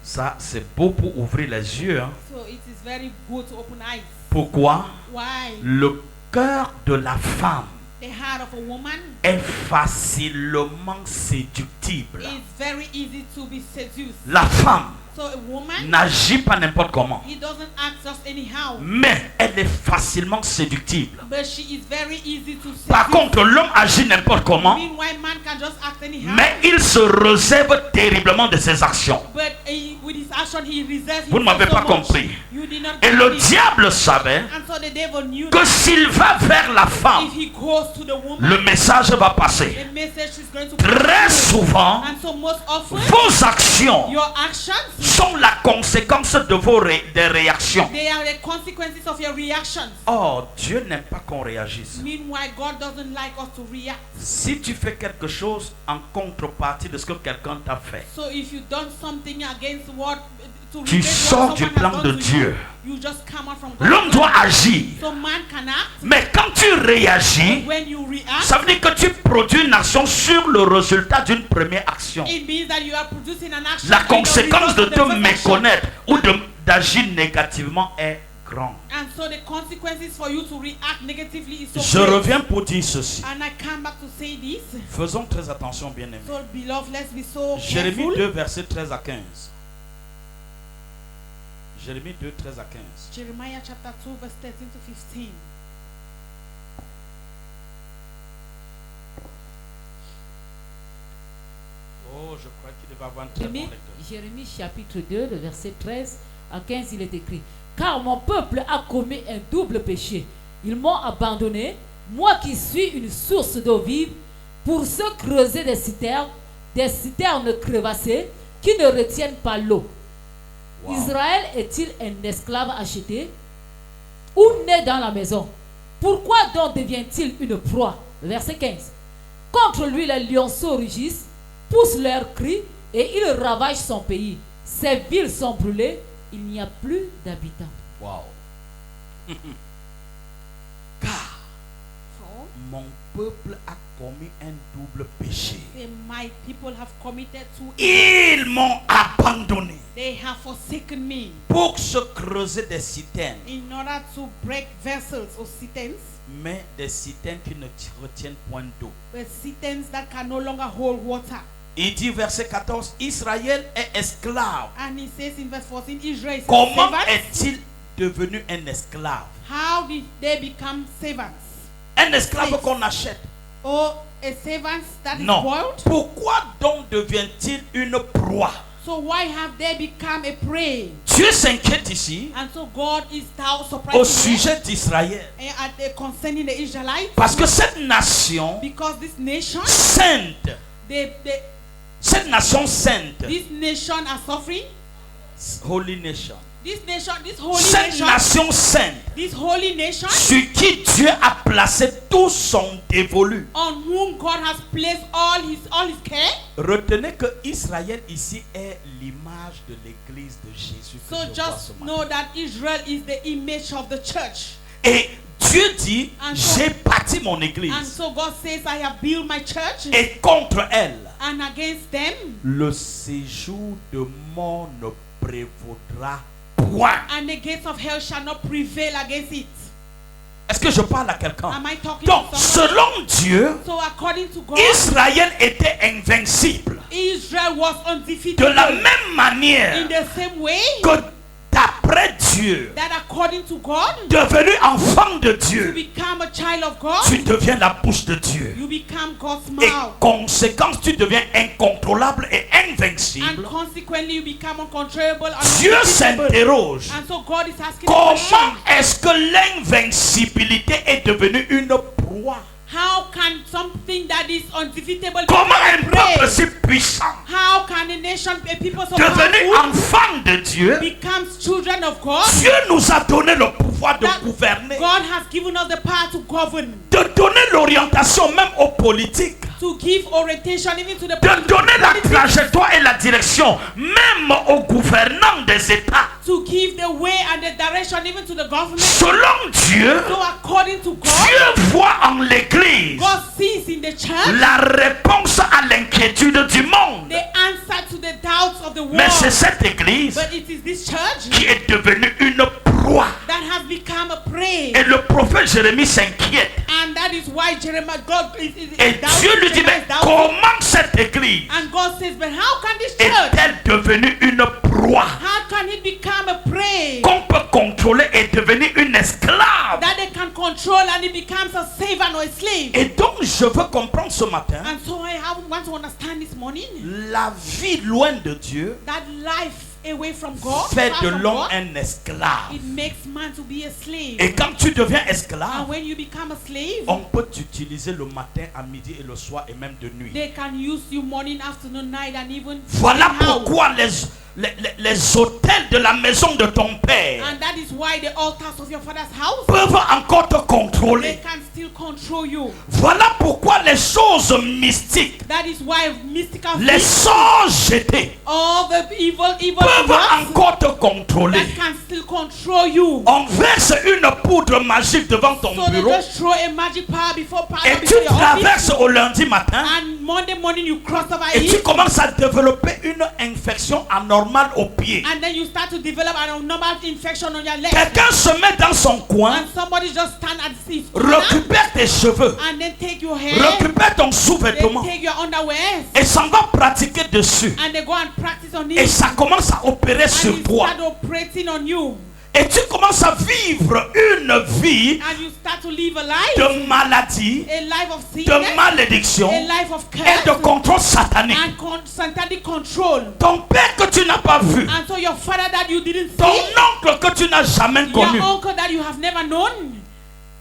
ça c'est beau pour ouvrir les yeux. Hein. so it is very good to open eyes. Pourquoi? Why? Le cœur de la femme The heart of a woman est facilement séductible. is very easy to be seduced. La femme So a woman, n'agit pas n'importe comment, he doesn't act just anyhow, mais elle est facilement séductible. but she is very easy to Par seduce. contre, l'homme agit n'importe comment, Meanwhile, man can just act anyhow. mais il se réserve terriblement de ses actions. But with his action, he reserves Vous ne himself m'avez so pas much. compris. You did not Et get le it. diable savait And so the devil knew que that s'il va vers la femme, if he goes to the woman, le message va passer. the message is going to Très souvent, And so most often, vos actions your actions, sont la conséquence de des réactions. they are the consequences of your reactions. Or, Dieu n'aime pas qu'on réagisse. Meanwhile, God doesn't like us to react. Si tu fais quelque chose en contrepartie de ce que quelqu'un t'a fait, So if you done something against what to tu revenge sors what du someone has plan done de to Dieu. you just come out from God. L'homme doit agir. So man can act. Mais quand tu réagis, When you react, ça veut dire que tu produis une action sur le résultat d'une première action. it means that you are producing an action. La and the conséquence de result of the te first action. méconnaître ou d'agir négativement est grande. And so the consequences for you to react negatively is so Je great. reviens pour dire ceci. And I come back to say this. Faisons très attention, bien-aimés. So beloved, let's be so Jérémie careful. 2, versets 13 à 15. Jérémie 2, 13 à 15. Jeremiah chapter 2 verse 13 to 15. Oh, je crois qu'il devait avoir un très bon Jérémie, lecteur. Jérémie chapitre 2, le verset 13 à 15, il est écrit: Car mon peuple a commis un double péché. Ils m'ont abandonné, moi qui suis une source d'eau vive, pour se creuser des citernes crevassées qui ne retiennent pas l'eau. Wow. Israël est-il un esclave acheté ou né dans la maison? Pourquoi donc devient-il une proie? Verset 15. Contre lui, les lionceaux rugissent, poussent leurs cris et ils ravagent son pays. Ses villes sont brûlées, il n'y a plus d'habitants. Wow. Car mon peuple a commis un double péché. Say, my people have committed two evils. Ils m'ont abandonné They have forsaken me pour se creuser des citernes, in order to break vessels or cisterns, mais des citernes qui ne retiennent point d'eau. but cisterns that can no longer hold water. Il dit verset 14, Israël est esclave. And he says in verse 14, Israel is Comment servants. est-il devenu un esclave? How did they become servants? Un esclave qu'on achète? Or a servant that is Non. boiled? Pourquoi donc devient-il une proie? So why have they become a prey? Dieu s'inquiète ici And so God is now au surprised sujet d'Israël. concerning the Israelites. Parce que cette nation Because this nation, sainte, cette nation sainte, this nation are suffering. holy nation, This holy cette nation, nation sainte, this holy nation, sur qui Dieu a placé tout son dévolu. on whom God has placed all his care. Retenez que Israël ici est l'image de l'église de Jésus. Que So je vois just ce matin. know that Israel is the image of the church. Et Dieu dit, And so- j'ai bâti mon And église. so God says, I have built my church, Et contre elle, and against them, le séjour de mort ne prévaudra point. and the gates of hell shall not prevail against it. Est-ce que je parle à quelqu'un? Am I talking Donc, to someone? selon Dieu, So according to God, Israël était invincible. Israel was undefeated. De la même In manière the same way que d'après Dieu, that according to God, devenu enfant de you Dieu, become a child of God, tu deviens la bouche de Dieu. you become God's Et mouth. conséquence, tu deviens incontrôlable et And invincible. consequently, you become uncontrollable. Dieu Undefeatable. s'interroge. And so God is asking a Comment question. est-ce que l'invincibilité est devenue une proie? How can something that is undefeatable Comment un become a peuple prey? si puissant, How can a nation, a people so devenu powerful, enfant de Dieu, becomes children of God? Dieu nous a donné le pouvoir de That gouverner, God has given us the power to govern, de donner l'orientation même aux politiques, to give orientation even to the de donner la politics, trajectoire et la direction même aux gouvernants des États. to give the way and the direction even to the government. Selon Dieu, So according to God, Dieu voit en l'Église God sees in the church la réponse à l'inquiétude du monde. the answer to the doubts of the world. Mais c'est cette Église But it is this church qui est devenue une proie. that has become a prey. Et le prophète Jérémie s'inquiète. And that is why Jeremiah, God is Et doubting, Dieu lui dit, Jeremiah mais is doubting. comment cette Église And God says, but how can this church, est-elle devenue une proie how can it become a prey qu'on peut contrôler et devenir une esclave? that they can control and it becomes a servant or a slave? Et donc je veux comprendre ce matin, And so I want to understand this morning la vie loin de Dieu that life away from God, fait far de from l'homme God, un esclave. it makes man to be a slave. Et quand tu deviens And esclave, when you become a slave, on peut t'utiliser le matin, à midi et le soir et même de nuit. they can use you morning, afternoon, night, and even Voilà in house. pourquoi les hôtels de la maison de ton père And that is why the altars of your father's house, peuvent encore te they contrôler. can still control you. Voilà pourquoi les choses mystiques, That is why mystical les things, sorts jetés all the evil peuvent works encore te contrôler. that can still control you. On verse une poudre magique devant ton So they bureau just throw a magic power before et tu before your traverses office, au lundi matin and Monday morning you cross over et tu it, commences à développer une infection anormale au pied. and then you start to develop an abnormal infection on your leg. Quelqu'un se met dans son coin, And somebody just stand at his corner récupère tes cheveux, and then take your hair, récupère ton they sous-vêtement take your underwear, et s'en va pratiquer dessus. and they go and practice on Et it, ça commence à opérer and sur you toi. start operating on you, Et tu commences à vivre une vie and you start to live a life, de maladie, a life of de sickness, malédiction a life of et de curse, contrôle satanique. and satanic control. Ton père que tu n'as pas vu, And so your father that you didn't ton see, oncle que tu n'as jamais connu, your uncle that you have never known,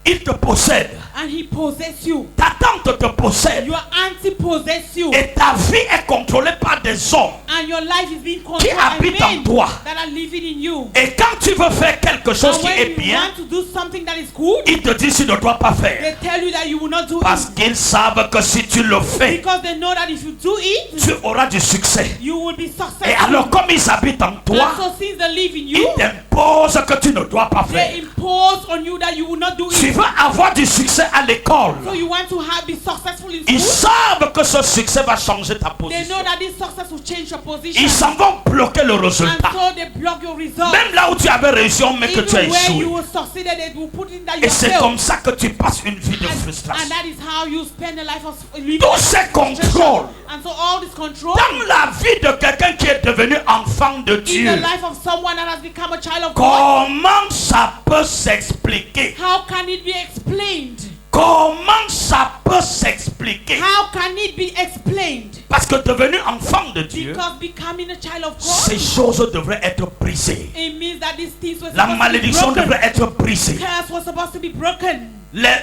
il te possède. and he possess you. Ta tante te possède. Your auntie possess you, Et ta vie est contrôlée par des hommes. and your life is being controlled by habitent en men toi. that are living in you. Et quand tu veux faire quelque chose And qui when est you bien, want to do something that is good, ils te disent tu ne dois pas faire. they tell you that you will not do Parce it, qu'ils savent que si tu le fais, because they know that if you do it, tu auras du succès. you will be Et successful. alors comme ils habitent en toi, And so since they live in you, ils t'imposent que tu ne dois pas faire. they impose on you that you will not do Tu it. veux avoir du succès à l'école. So you want to be successful in Ils school, savent que ce succès va changer ta they position. know that this success will change your position. Ils s'en vont bloquer le And résultat. so they block your results. Même là où tu avais réussi, on met que tu as Even where you échoué. will succeed, they will put in that you Et have c'est failed. comme ça que tu passes une vie de And frustration. that is how you spend a life of living. Tous ces contrôles And so all this control dans la vie de quelqu'un qui est devenu enfant de in Dieu, the life of someone that has become a child of God, comment ça peut s'expliquer? how can it be explained? Comment ça peut s'expliquer? How can it be explained? Parce que devenu enfant de Dieu, Because becoming a child of God, ces choses devraient être brisées. it means that these things were La supposed to be malédiction broken. devrait être brisée. Curse was supposed to be broken. Les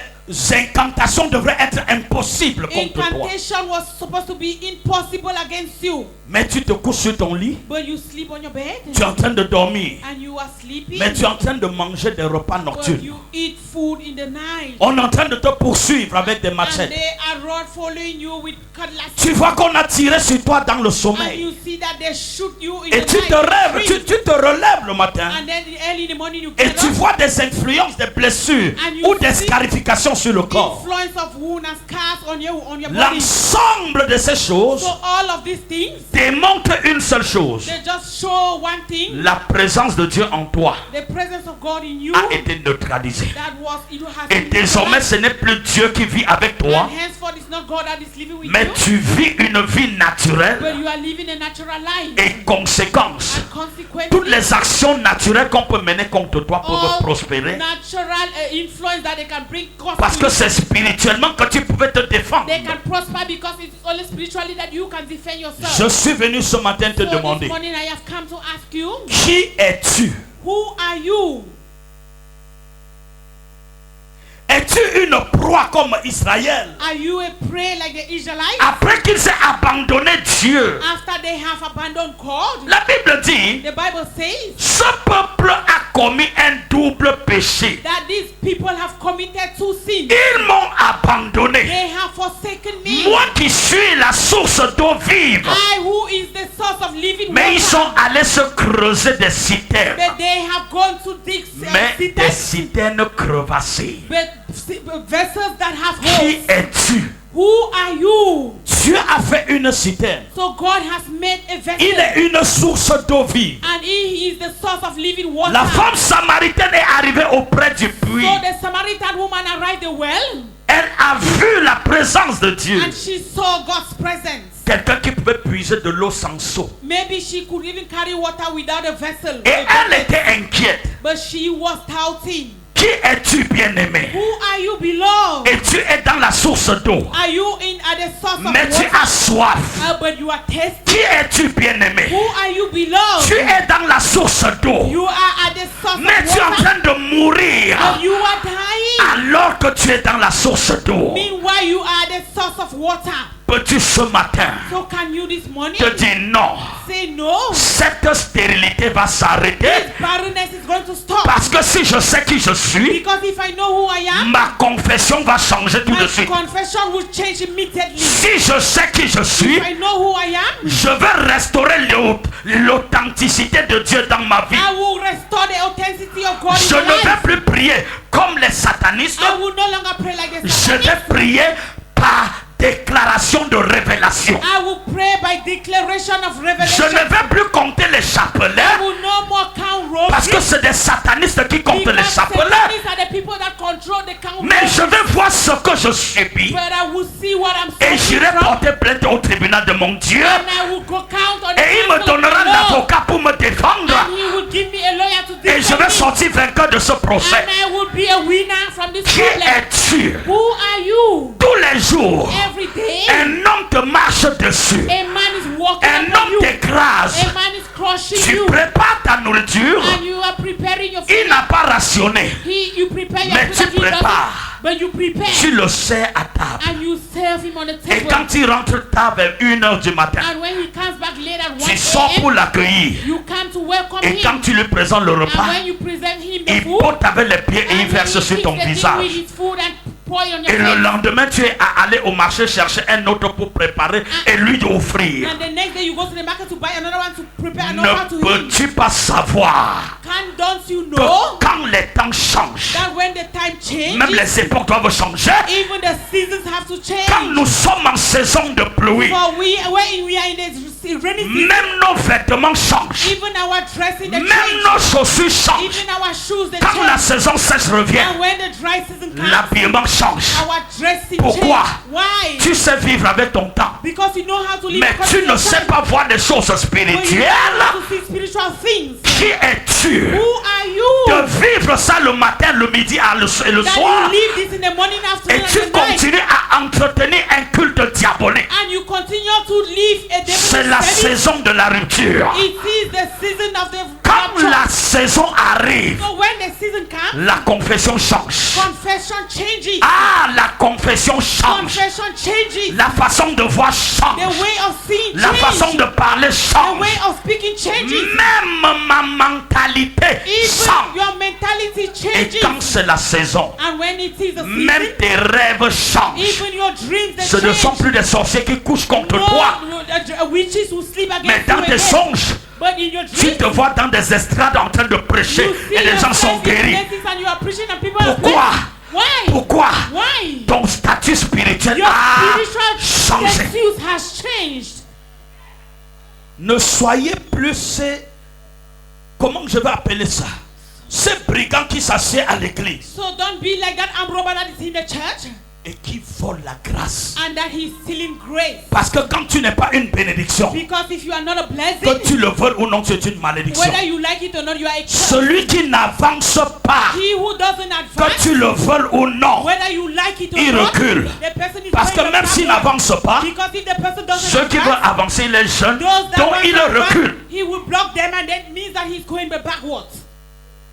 incantations devraient être impossibles contre toi. Incantation was supposed to be impossible against you. Mais tu te couches sur ton lit, But you sleep on your bed tu es en train de dormir, and you are sleeping. mais tu es en train de manger des repas But nocturnes. you eat food in the night. On est en train de te poursuivre avec des And machettes. they are following you with cutlasses. Tu vois qu'on a tiré sur toi dans le And sommeil. you see that they shoot you in Et the tu night. te rêves, dream. tu te relèves le matin. And then early in the morning you Et get tu up. vois des influences, des blessures And you ou des see scarifications sur le corps. Influence of wound and scars on your body. L'ensemble de ces choses So all of these things, démontrent une seule chose. they just show one thing: La présence de Dieu en toi the presence of God in you. a été neutralisée. That was it has Et been désormais, neutralized. ce n'est plus Dieu qui vit avec toi, And henceforth it's not God that is living with mais you, tu vis une vie naturelle. but you are living a natural life. Et conséquence, And consequently, toutes les actions naturelles qu'on peut mener contre toi peuvent all prospérer. natural influence that they can bring cause Parce to que you, c'est spirituellement que tu pouvais te défendre. they can prosper because it's only spiritually that you can defend yourself. Je suis venu ce matin te So this demander, morning I have come to ask you, qui es-tu? who are you? Es-tu une proie comme Israël? Are you a prey like the Israelites? Après qu'ils aient abandonné Dieu, After they have abandoned God, la Bible dit, the Bible says ce peuple a commis un double péché. that these people have committed two sins. Ils m'ont abandonné. They have forsaken me. Moi qui suis la source d'eau vive. I, who is the source of living Mais ils sont water. allés se creuser des citernes. But they have gone to dig Mais des cisterns, citernes crevassées. but vessels that have Qui holes. es-tu? Who are you? Dieu a fait une citerne. So God has made a vessel, Il est une source d'eau vive. and He is the source of living water. La femme samaritaine est arrivée auprès du puits. So the Samaritan woman arrived at the well, Elle a vu la présence de Dieu. and she saw God's presence. Quelqu'un qui pouvait puiser de l'eau sans seau. Maybe she could even carry water without a vessel. Et elle était inquiète. But she was doubting. Qui es-tu, bien-aimé? Who are you, beloved? Et tu es dans la source d'eau. Are you at the source of Mais tu water? as soif. But you are thirsty. Qui es-tu, bien-aimé? Who are you, beloved? Tu es dans la source d'eau. You are at the source Mais of tu es en water. train de mourir. But you are dying. Alors que tu es dans la source d'eau. Meanwhile, you are the source of water. Peux-tu ce matin So can you this morning te dire non? say no? Cette stérilité va s'arrêter. This barrenness is going to stop. Parce que si je sais qui je suis, Because if I know who I am, ma confession va changer tout de my suite. confession will change immediately. Si je sais qui je suis, If I know who I am, je vais restaurer l'authenticité de Dieu dans ma vie. I will restore the authenticity of God in Je my ne vais life. plus prier comme les satanistes. I will no longer pray like the Je vais Satanists. prier par déclaration de révélation. I will pray by declaration of Je revelation. ne vais plus compter les I chapelets will no more count robes. parce que c'est des satanistes qui comptent les Because chapelets. Satanists are the people that control the count Mais robes. je vais voir ce que je subis But I will see what I'm et suffering j'irai from. porter plainte au tribunal de mon Dieu. And I will go count on the Et il me counsel of donnera the Lord. l'avocat pour me défendre. And he will give me a lawyer to Et je defend vais me. sortir vainqueur de ce procès. And I will be a winner from this Qui problem. es-tu? Who are you? Tous les jours, Every day, un homme te marche dessus. a man is walking Un upon homme you. t'écrase. A man is crushing Tu you. prépares ta nourriture. And you are preparing your Il food. n'a pas rationné. You prepare your Mais food tu and he doesn't. prépares. But you prepare. Tu le sers à table. And you serve him on the Et table. quand il rentre tard vers 1h du matin, And when he comes back late at 1 tu sors pour a.m., l'accueillir. you come to welcome Et quand him. tu lui présentes le repas, And when you present him the il food, botte avec les pieds et il and when verse he sur takes ton the thing with visage. his food and pour on your Et le face. lendemain, tu es à aller au marché chercher un autre pour préparer et lui offrir. And the next day you go to the market to buy another one to prepare Ne another one to him. peux-tu pas savoir Don't you que know quand les temps changent, that when the time même changes, les époques doivent changer? even the seasons have to change? Quand nous sommes en saison de pluie, For when we are in the rainy season, même nos vêtements changent. even our dressing, they Même change. nos chaussures changent. Even our shoes, they Quand la change. saison sèche revient, And when the dry season comes, l'habillement change. our dressing Pourquoi? change. Why? Tu sais vivre avec ton temps, Because you know how to live mais according tu to ne your sais time. pas voir des choses But you know spirituelles. how to see spiritual things. Qui es-tu Who are you? de vivre ça le matin, le midi et le That soir, you live this in the morning, afternoon, et tu and the night, continues à entretenir un culte diabolique? and you continue to live a C'est devil la service? saison de la rupture. It is the season of the Quand rapture. la saison arrive, So when the season comes, la confession change. confession changes. Ah, la confession change. Confession changes. La façon de voir The change. way of seeing La façon changes. de parler The change. way of speaking changes. Même ma mentalité Even change. your mentality Et changes. quand c'est la saison, And when it is the même season, tes rêves changent. even your dreams, they Ce ne sont change. plus des sorciers qui couchent contre No, toi. witches will sleep Mais against dans you tes again. songes, But in your tu dreams, te vois dans des estrades en train de prêcher you see et les gens sont yourself in guéris. places and you are preaching and people are Pourquoi? blessed. Why? Pourquoi? Why? Ton statut spirituel Your a spiritual changé. status has changed. Ne soyez plus ces... Comment je vais appeler ça? Ces brigands qui s'assiedent à l'église So don't be like that armed robber that is in the church et qui volent la grâce. and that he's stealing grace. Parce que quand tu n'es pas une bénédiction, Because if you are not a que blessing, tu le veuilles ou non, c'est une malédiction. whether you like it or not, you are a curse. Celui qui n'avance pas, He who doesn't que advance, tu le veuilles ou non, whether you like it or il not, recule. the person is Parce que going même s'il backward. n'avance pas, Because if the person doesn't ceux qui veulent advance, avancer, les jeunes, those that donc want il to advance, recule. he will block them and that means that he's going backwards.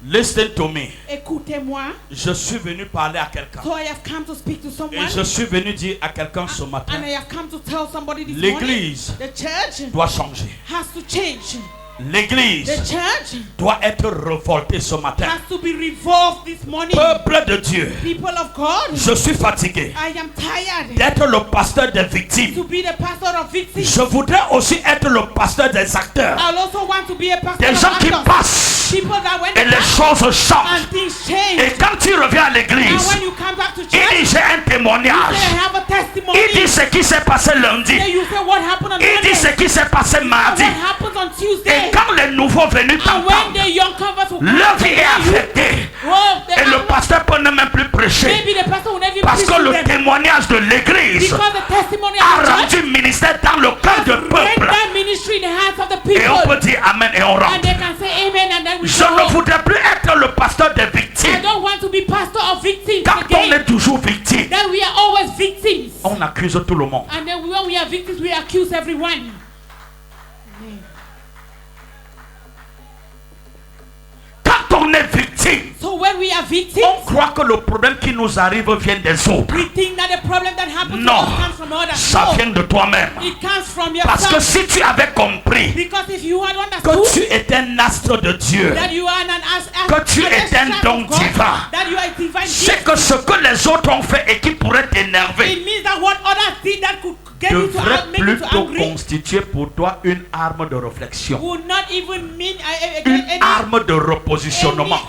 Listen to me. Écoutez-moi. Je suis venu parler à quelqu'un. So I have come to speak to Et someone. je suis venu dire à quelqu'un ce matin, And I have come to tell somebody this morning. l'église The church doit changer. has to change. L'église The church doit être révoltée ce matin. has to be revolved this morning. Peuple de Dieu, People of God, je suis fatigué I am tired d'être le pasteur des victimes. to be the pastor of victims. Je voudrais aussi être le pasteur des acteurs. I also want to be a pastor Des of gens qui actors. passent People that when et they les pass choses changent. and things change. Et quand tu reviens à And l'église, when you come back to il church, dit j'ai un you témoignage. say, I have a testimony. Il dit ce qui s'est passé lundi. Then you say what happened on Il dit ce Monday. qui s'est passé And mardi. what happens on Tuesday. Et quand les nouveaux venus And when t'entendent, the young converts will come leur to vie est hear you, affectée. well, the Et le pasteur peut ne même plus prêcher. maybe the pastor will never even Parce preach que to le them. témoignage de l'église Because the testimony a of the church rendu ministère dans le cœur du read peuple. that ministry in the hands of the Et on people. peut dire Amen et on And rentre. they can say amen and then we Je go ne home. voudrais plus être le pasteur des I victimes. don't want to be pastor of victims Quand on again. est toujours victime, Then we are always victims. on accuse tout le monde. And then when we are victims, we accuse everyone. Quand on est victime, So when we are victims, on croit que le problème qui nous arrive vient des autres. we think that the problem that happens to Non, us comes from others. ça No, vient de toi-même. it comes from Parce que yourself. si tu avais compris Because if you had que understood tu es un astre de Dieu, that you are que tu es un don divin, that you are a divine c'est gift, que ce que les autres ont fait et qui pourrait t'énerver it means that what others did that could get you to devrait make you to plutôt angry constituer pour toi une arme de réflexion, would not even mean une any arme de repositionnement.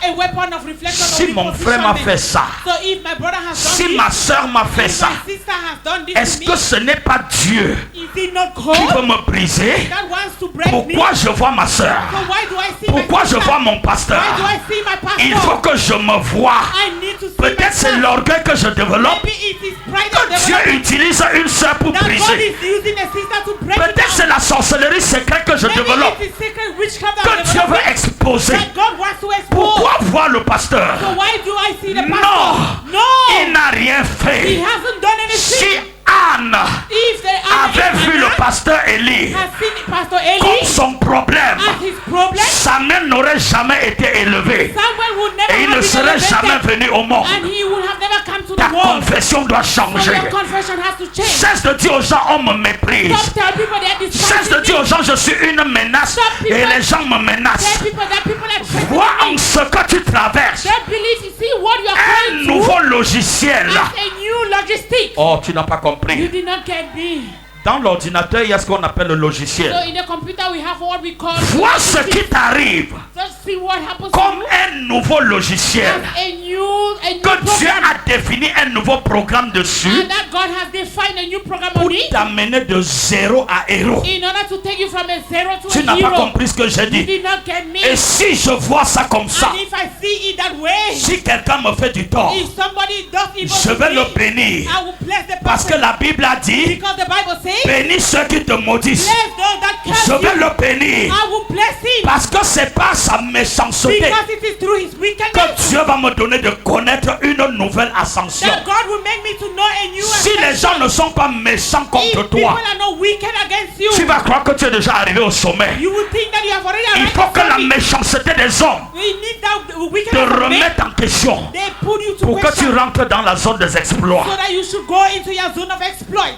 a weapon of reflection Si or mon frère m'a fait ça, So if my brother has done si this, ma soeur m'a fait if ça, my sister has done this est-ce to que me, ce n'est pas Dieu is it not qui God veut me briser? that wants to break me? Pourquoi je vois ma soeur? So why do I see Pourquoi my je sister? vois mon pasteur? Why do I see my pastor? Il faut que je me voie. I need to see Peut-être c'est myself. l'orgueil que je développe. Maybe it is pride Que of Dieu development utilise une soeur pour that God briser. is using a sister to break it Peut-être down. c'est la sorcellerie secrète que je Maybe développe. it is secret witchcraft that Que I'm Dieu veut developing exposer. that God wants to expose. Pourquoi voir le pasteur? So why do I see the Non, pastor? il No, n'a rien he fait. hasn't done Si anything. Anne If the avait vu le pasteur Élie has seen Pastor comme Eli son problème, as his problem, sa main n'aurait jamais été élevée Samuel would never et il have ne been serait jamais elevated, venu au monde. and he would have never come to Ta the world. confession doit So changer. your confession has to change. Cesse de dire aux gens on me méprise. Stop telling people that Cesse de despising dire me. aux gens je suis une menace et les gens me menacent. Tell people that people are Vois threatening en me. ce que tu traverses Don't believe, you see what you are un going through nouveau logiciel. as a new logistic. Oh, tu n'as pas You compris. did not get me. Dans l'ordinateur, il y a ce qu'on appelle le So logiciel. in the computer we have what we call Vois ce qui t'arrive Just see what happens comme to you un nouveau logiciel. as a new a new que Dieu program. a défini un nouveau programme dessus And that God has defined a new program pour on it. t'amener de 0 à héros. In order to take you from a zero to Tu a n'as pas hero. compris ce que j'ai You dit. did not get me. Et si je vois ça comme ça, And if I see it that way, si quelqu'un me fait du tort, if somebody does evil je to vais le me, bénir. I will bless the Parce que person. la Bible a dit, Because the Bible says, bénis ceux qui te maudissent. bless those that curse Je vais you. le bénir. I will bless him. Parce que c'est par sa méchanceté Because it is through his wickedness que Dieu va me donner de connaître une nouvelle ascension. that God will make me to know a new Si les gens ne sont pas méchants If contre people toi, are not wicked against you, tu vas croire que tu es déjà arrivé au sommet. you will think that you have already Il arrived faut at que la something. méchanceté des hommes We need that te wickedness of men. remette en question They put you to pour que tu question rentres dans la zone des exploits. so that you should go into your zone of exploits.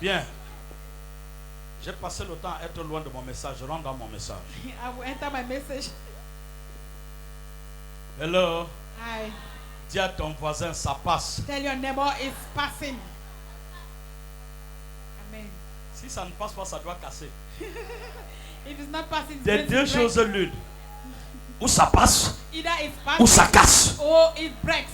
Bien. J'ai passé le temps à être loin de mon message. Je rentre dans mon message. I will enter my message. Hello. I Dis à ton voisin, ça passe. tell your neighbor it's passing. Amen. Si ça ne passe pas, ça doit casser. If it's not passing, it's Des going to deux break. choses l'une. Ou ça passe, Either it's ou passing ça casse. or it breaks.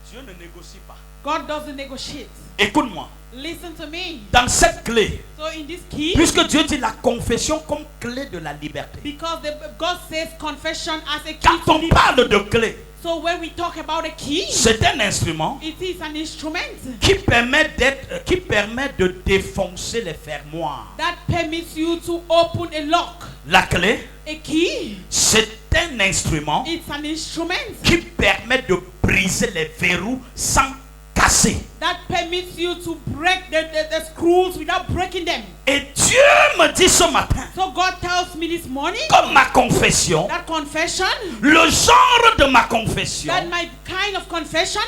Dieu ne négocie pas. God doesn't negotiate. Écoute-moi. Listen to me. Dans cette clé, So in this key, puisque Dieu dit la confession comme clé de la liberté. because God says confession as a key Quand to on liberty. parle de clé, So when we talk about a key, c'est un instrument it is an instrument qui permet de défoncer les fermoirs. that permits you to open a lock. La clé, A key, c'est un instrument it's an instrument qui permet de briser les verrous sans casser. that permits you to break the screws without breaking them. Et Dieu me dit ce matin, So God tells me this morning comme ma confession, that confession, le genre de ma confession that my kind of confession,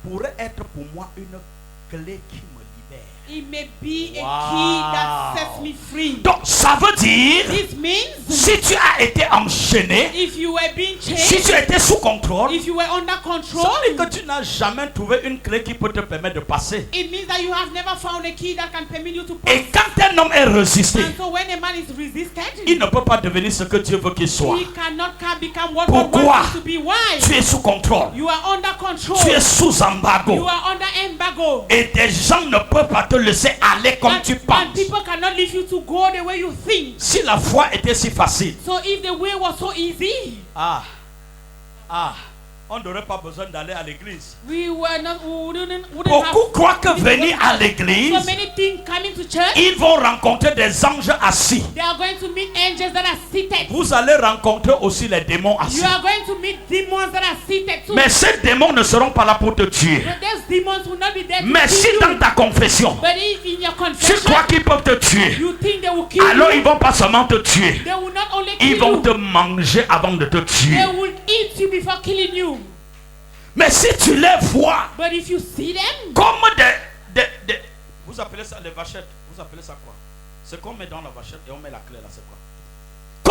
pourrait être pour moi une clé qui me libère. it may be a Wow. key that sets me free. Donc ça veut dire, This means si tu as été enchaîné, if you were being si changed, tu étais sous contrôle, if you were under ça control, veut dire que tu n'as jamais trouvé une clé qui peut te permettre de passer. it means that you have never found a key that can permit you to pass. Et quand un homme est résisté, And so when a man is resisted, il ne peut pas devenir ce que Dieu veut qu'il soit. he cannot become what Pourquoi? God wants him to be. Why? Tu es sous contrôle, You are under control. tu es sous You embargo. are under embargo. Et des gens ne peuvent pas te laisser aller comme tu And penses. people cannot leave you to go the way you think. Si la foi était si facile, So if the way was so easy, on n'aurait pas besoin d'aller à l'église. we wouldn't have Beaucoup croient que venir à l'église, so many things coming to church. ils vont rencontrer des anges assis. They are going to meet angels that are seated. Vous allez rencontrer aussi les démons assis. You are going to meet demons that are seated too. Mais ces démons ne seront pas là pour te tuer. But those demons will not be there to Mais si kill dans you. ta confession, But if in your tu confession, crois qu'ils peuvent te tuer, you think they will kill alors you, ils vont pas seulement te tuer, they will not only kill ils vont you, te manger avant de te tuer. they will eat you before killing you. Mais si tu les vois But if you see them, comme des... Vous appelez ça les vachettes. Vous appelez ça quoi? C'est qu'on met dans la vachette et on met la clé là, c'est quoi?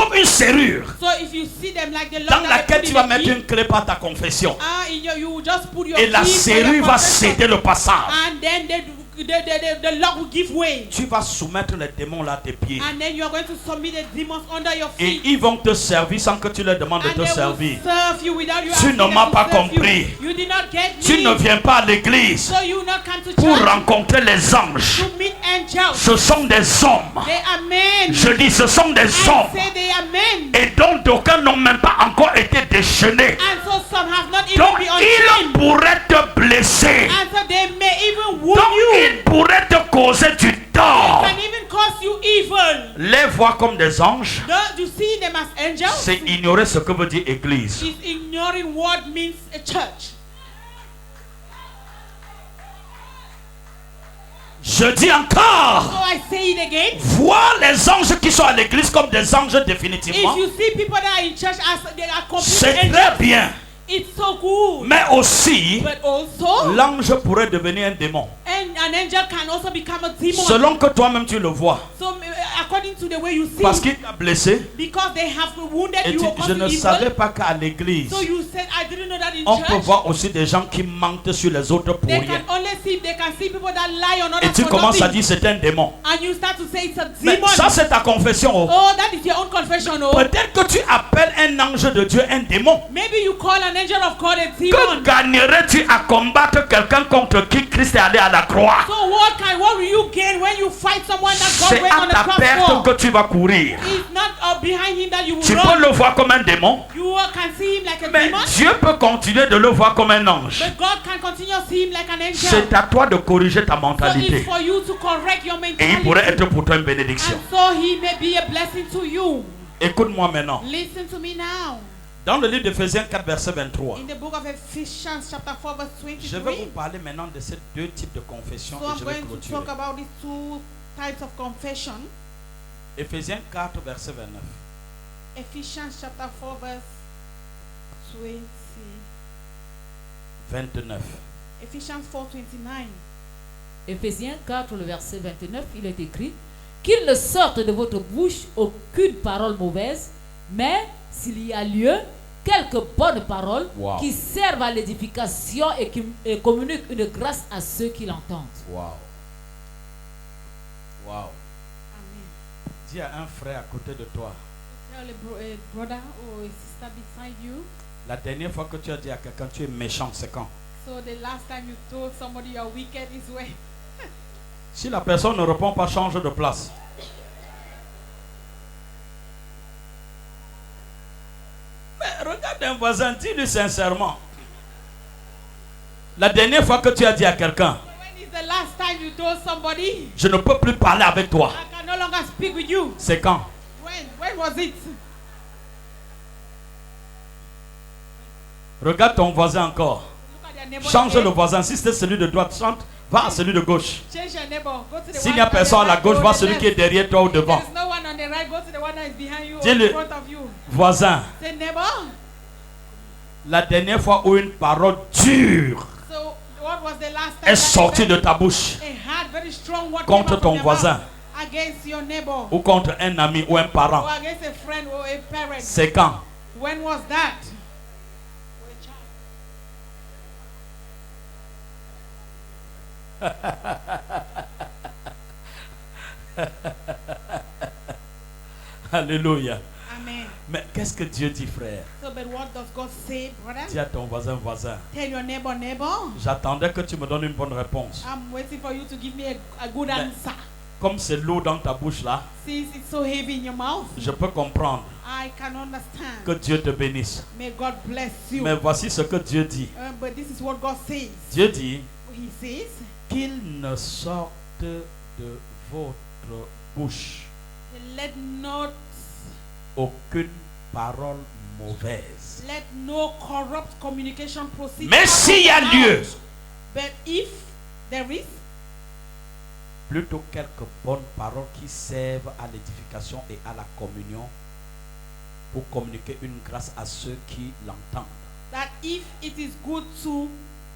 Comme une serrure so if you see them like the dans Lord that laquelle they tu put vas in mettre the une clé par ta confession. you just put your Et la key for your serrure va confession, céder le passage. and then the lock will give way, Tu vas soumettre les démons là à tes pieds. and then you are going to submit the demons under your Et feet. ils vont te servir sans que tu leur demandes de And te they servir. will serve you without you Tu asking ne them m'as to pas serve compris. You did not get me. Tu ne viens pas à l'église So you not come to pour church rencontrer les anges. to meet angels. Ce sont des hommes. They are men. Je dis ce sont des I hommes. say they are men. Et dont d'aucuns n'ont même pas encore été déchaînés. And so some have not even Donc been ils unchained. pourraient te blesser. And so they may even wound Donc you. ils pourraient te causer du tort. Can even cause you evil. Les voir comme des anges, Do you see them as angels? c'est ignorer ce que veut dire église. Is ignoring what means a church. Je dis encore, So I say it again. voir les anges qui sont à l'église comme des anges définitivement, If you see people that are in church as they are complete c'est angels, très bien. it's so good. Mais aussi, But also, l'ange pourrait devenir un démon. and an angel can also become a demon. Selon que toi-même tu le vois. So according to the way you see. Parce qu'il t'a blessé. Because they have wounded Et you tu, or je caused ne you savais evil. pas qu'à l'église, So you said, I didn't know that in on peut church. voir aussi des gens qui mentent sur les autres pour They rien. can only see, they can see people that lie on Et others tu for commences à nothing. dire c'est un démon. And you start to say it's a Mais demon. ça c'est ta confession. Oh. Oh, that is your own confession. Oh, Peut-être que tu appelles un ange de Dieu un démon. maybe you call an angel of God a Que demon. gagnerais-tu à combattre quelqu'un contre qui Christ est allé à la croix? So what will you gain when you fight someone that God C'est went on à the ta cross perte for? que tu vas courir. It's not behind him that you will Tu peux run. le voir comme un démon, You can see him like a mais demon, Dieu peut continuer de le voir comme un ange. but God can continue to see him like an angel. C'est à toi de corriger ta So mentalité. it's for you to correct your Et il pourrait mentality. être pour toi une bénédiction. And so he may be a blessing to you. Écoute-moi maintenant. Listen to me now. Dans le livre d'Éphésiens 4, verset 23, In the book of Ephesians chapter 4 verse je vais vous 23. parler maintenant de ces deux types de confessions So et I'm je vais going to clôturer. talk about these two types of confession. Éphésiens 4, verset 29. Ephesians chapter 4 verse 20. 29. Ephesians 4:29. Éphésiens 4, le verset 29, il est écrit qu'il ne sorte de votre bouche aucune parole mauvaise, mais s'il y a lieu, quelques bonnes paroles Wow. qui servent à l'édification et communiquent une grâce à ceux qui l'entendent. Wow. Wow. Amen. Dis à un frère à côté de toi, Tell a brother or a sister beside you. la dernière fois que tu as dit à quelqu'un tu es méchant, c'est quand? So the last time you told somebody you're wicked is when. Si la personne ne répond pas, change de place. Mais regarde un voisin, dis-lui sincèrement. La dernière fois que tu as dit à quelqu'un, When is the last time you told somebody je ne peux plus parler avec toi, I can no longer speak with you? c'est quand? When was it? Regarde ton voisin encore. Look at your neighbor. Change again. le voisin. Si c'est celui de droite, chante, va à celui de gauche. Change your neighbor. Go to the S'il one n'y a on the personne à la right, gauche, go va to the celui qui est left. derrière toi ou If devant. there is no one on the right, go to the one that is behind you or Dis-le. in front of you. Voisin, Say neighbor. la dernière fois où une parole dure So what was the last time est that sortie de ta bouche a hard, very strong word contre came out ton from your voisin mouth against your neighbor ou contre un ami ou un or parent, against a friend or a parent? c'est quand? When was that? Alléluia. Amen. Mais qu'est-ce que Dieu dit, frère? So, but what does God say, brother? Dis à ton voisin, voisin. Tell your neighbor. J'attendais que tu me donnes une bonne réponse. I'm waiting for you to give me a good answer. Comme c'est lourd dans ta bouche là, Since it's so heavy in your mouth, je peux comprendre I can understand. que Dieu te bénisse. May God bless you. Mais voici ce que Dieu dit. But this is what God says. Dieu dit He says, qu'il ne sorte de votre bouche let not aucune parole mauvaise. let no corrupt communication proceed. Mais out of s'il y a your lieu, mouth. But if there is, plutôt quelques bonnes paroles qui servent à l'édification et à la communion pour communiquer une grâce à ceux qui l'entendent. that if it is good to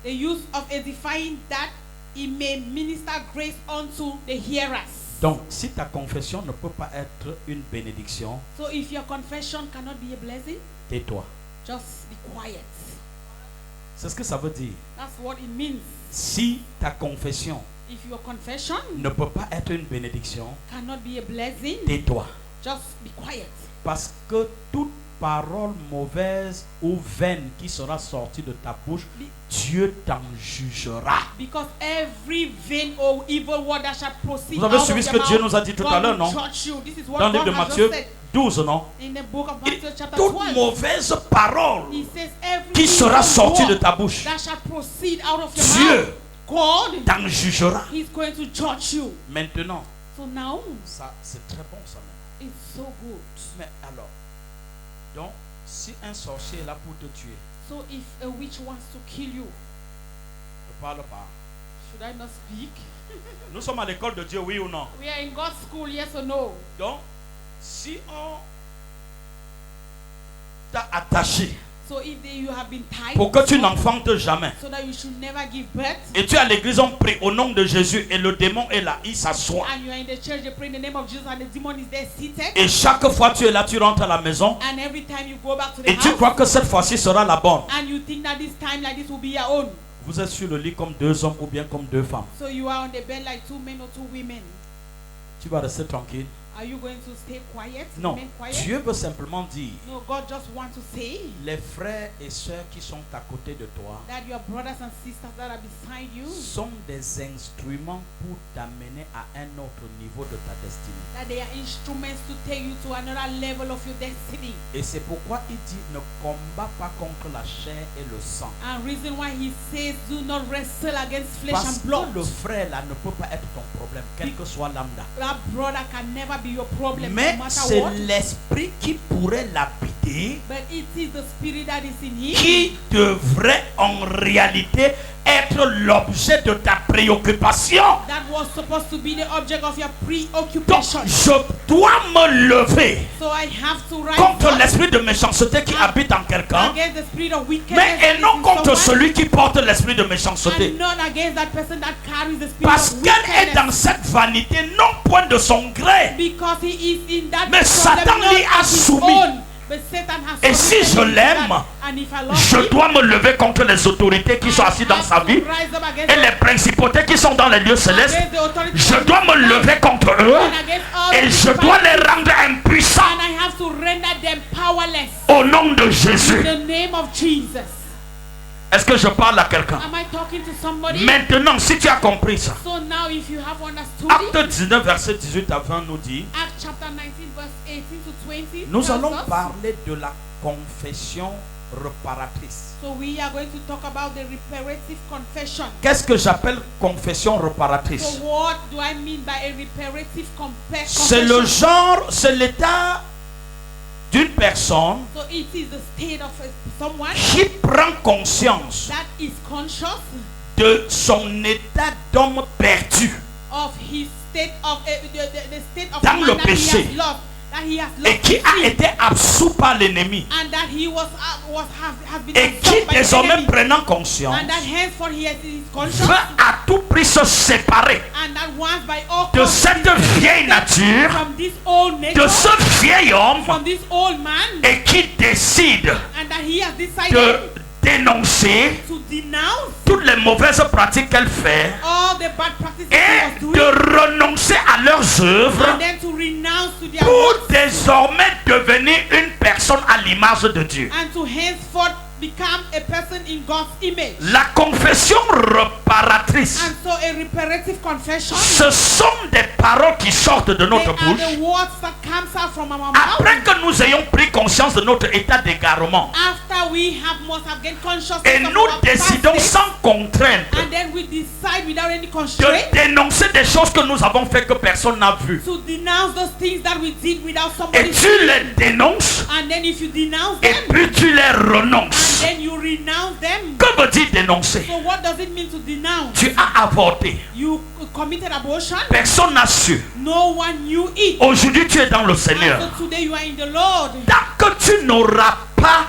the use of edifying, that it may minister grace unto the hearers. Donc, si ta confession ne peut pas être une bénédiction, So if your confession cannot be a blessing, tais-toi. just be quiet. C'est ce que ça veut dire. That's what it means. Si ta confession If your confession ne peut pas être une bénédiction, cannot be a blessing, tais-toi. just be quiet. Parce que toute parole mauvaise ou vaine qui sera sortie de ta bouche, Dieu t'en jugera. Because every vain or evil word that shall proceed Vous avez out of suivi ce your que Dieu mouth, nous a dit tout à God l'heure, will non? judge you. This is what Dans le God livre de has Matthieu just said 12, non? in the book of Matthew chapter Toute 12. mauvaise parole He says every qui sera evil sortie word de ta bouche, that shall proceed out of your Dieu mouth, God t'en jugera. is going to judge you. Maintenant, So now ça c'est très bon ça même. it's so good. Mais alors, donc, si un sorcier est là pour te tuer, So if a witch wants to kill you, ne parle pas. should I not speak? Nous sommes à l'école de Dieu, oui ou non? We are in God's school, yes or no? Donc, si on t'a attaché, So So if you have been tied, pour que tu n'enfantes jamais. so that you should never give birth. Et tu es à l'église, on prie au nom de Jésus et le démon est là, il s'assoit. And you are in the church, they pray in the name of Jesus, and the demon is there seated. Et chaque fois tu es là, tu rentres à la maison And every time you go back to the et tu house, crois que cette fois-ci sera la bonne. and you think that this time like this will be your own. Vous êtes sur le lit comme deux hommes ou bien comme deux femmes. So you are on the bed like 2 men or 2 women. Tu vas rester tranquille. Are you going to stay quiet? Non, Remain quiet? Dieu veut simplement dire, No, God just wants to say les frères et sœurs qui sont à côté de toi that your brothers and sisters that are beside you, sont des instruments pour t'amener à un autre niveau de ta destinée. that they are instruments to take you to another level of your destiny. Et c'est pourquoi il dit, ne combat pas contre la chair et le sang. And reason why he says do not wrestle against flesh Parce and blood. que le frère là ne peut pas être ton problème, quel que soit lambda. That brother can never be your problem, Mais no matter c'est what. l'esprit qui pourrait l'habiter, But it is the spirit that is in him qui devrait en réalité être l'objet de ta préoccupation. that was supposed to be the object of your Donc preoccupation. je dois me lever So I have to rise contre up l'esprit de méchanceté qui habite en quelqu'un, against the spirit of wickedness mais that et is non in contre someone, celui qui porte l'esprit de méchanceté. and not against that person that carries the spirit Parce of qu'elle est dans wickedness, cette vanité, non point de son gré. because he is in that Mais problem, Satan not lui a of his soumis. own, but Satan has Et si submitted je him to l'aime, that. And if I love Je him, dois me lever contre les autorités qui sont assises dans sa vie rise up against et les principautés qui sont dans les lieux célestes. against the authority Je of dois me God, lever contre eux and against all et the je dois les principalities, rendre impuissants and I have to render them powerless au nom de in Jésus. the name of Jesus. Est-ce que je parle à quelqu'un? Am I talking to somebody? Maintenant, si tu as compris ça, So now if you have understood Acte it, 19, verset 18 à 20 nous dit, Acts chapter 19 verse 18 to 20 nous tells allons us. parler de la confession réparatrice. So we are going to talk about the reparative confession. Qu'est-ce que j'appelle confession réparatrice? So what do I mean by a reparative C'est confession? le genre, c'est l'état d'une personne So it is the state of someone qui prend conscience that is conscious de son état d'homme perdu of his state of the state of Dans man le that he péché. has lost, that he has et lost qui his a sin, été absous par l'ennemi and that he has been et qui absorbed by the désormais enemy, prenant conscience and that henceforth he is conscious, veut à tout prix se séparer and that once by all de costs cette vieille nature, from this old de nature, ce vieil homme from this old man, et qui décide and that he has decided de dénoncer to denounce toutes les mauvaises pratiques qu'elle fait all the bad practices he et was de doing, renoncer à leurs œuvres and then to renounce to their pour works, désormais devenir une personne à l'image de Dieu. and to henceforth become a person in God's image. La confession réparatrice, And so a reparative confession, ce sont des paroles qui sortent de they notre are bouche the words that comes out from our mouth après que nous ayons pris conscience de notre état d'égarement. after we must have gained consciousness Et of nous our décidons past sans contrainte state, and then we decide without any de constraint dénoncer des choses que nous avons fait que personne n'a vu. to denounce those things that we did without Et somebody tu seeing. les dénonces And then if you denounce et them, puis tu les and renonces. then you renounce them. Que veut dire dénoncer? So what does it mean to denounce? Tu as avorté. You committed abortion. Personne n'a su. No one knew it. Aujourd'hui tu es dans le Seigneur. And so today you are in the Lord. Tant que tu n'auras pas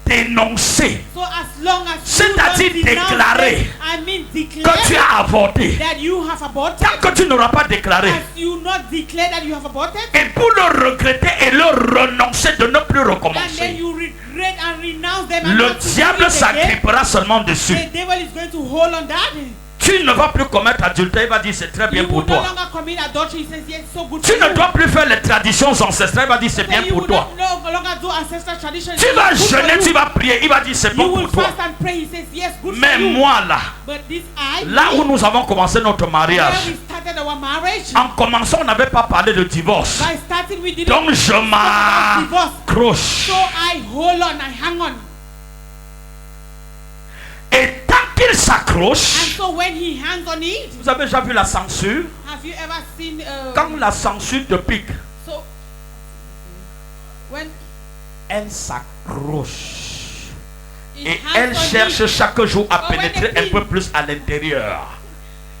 dénoncé So as long as you C'est-à-dire don't denounce déclarer them, I mean que tu declare as avorté, that you have aborted. tant que tu n'auras pas déclaré, As you not declare that you have aborted, et pour le regretter et le renoncer de ne plus and then recommencer, you regret and renounce them, and le not to do diable it again, s'agrippera seulement dessus. the devil is going to hold on that. Tu ne vas plus commettre adultère, il va dire c'est très bien You pour will no toi. longer commit adultery. He says yes, so good Tu for ne you. dois plus faire les traditions ancestrales, il va dire c'est So bien you pour will toi. no longer do ancestral tradition. Tu vas jeûner, tu vas prier, il va dire c'est You bon will pour toi. fast and pray. He says yes, good Mais for you. moi là, But this I, là où nous avons commencé notre where mariage, we started our marriage, en commençant on n'avait pas parlé de divorce. by starting we didn't Donc je talk about divorce. m'accroche. So I hold on, I hang on. Et tant qu'il And s'accroche, so when he hangs on it, vous avez déjà vu la censure? have you ever seen Quand la censure te pique, so when elle s'accroche. it Et hangs elle on cherche it, chaque jour à But when pénétrer the un pin- peu plus à l'intérieur.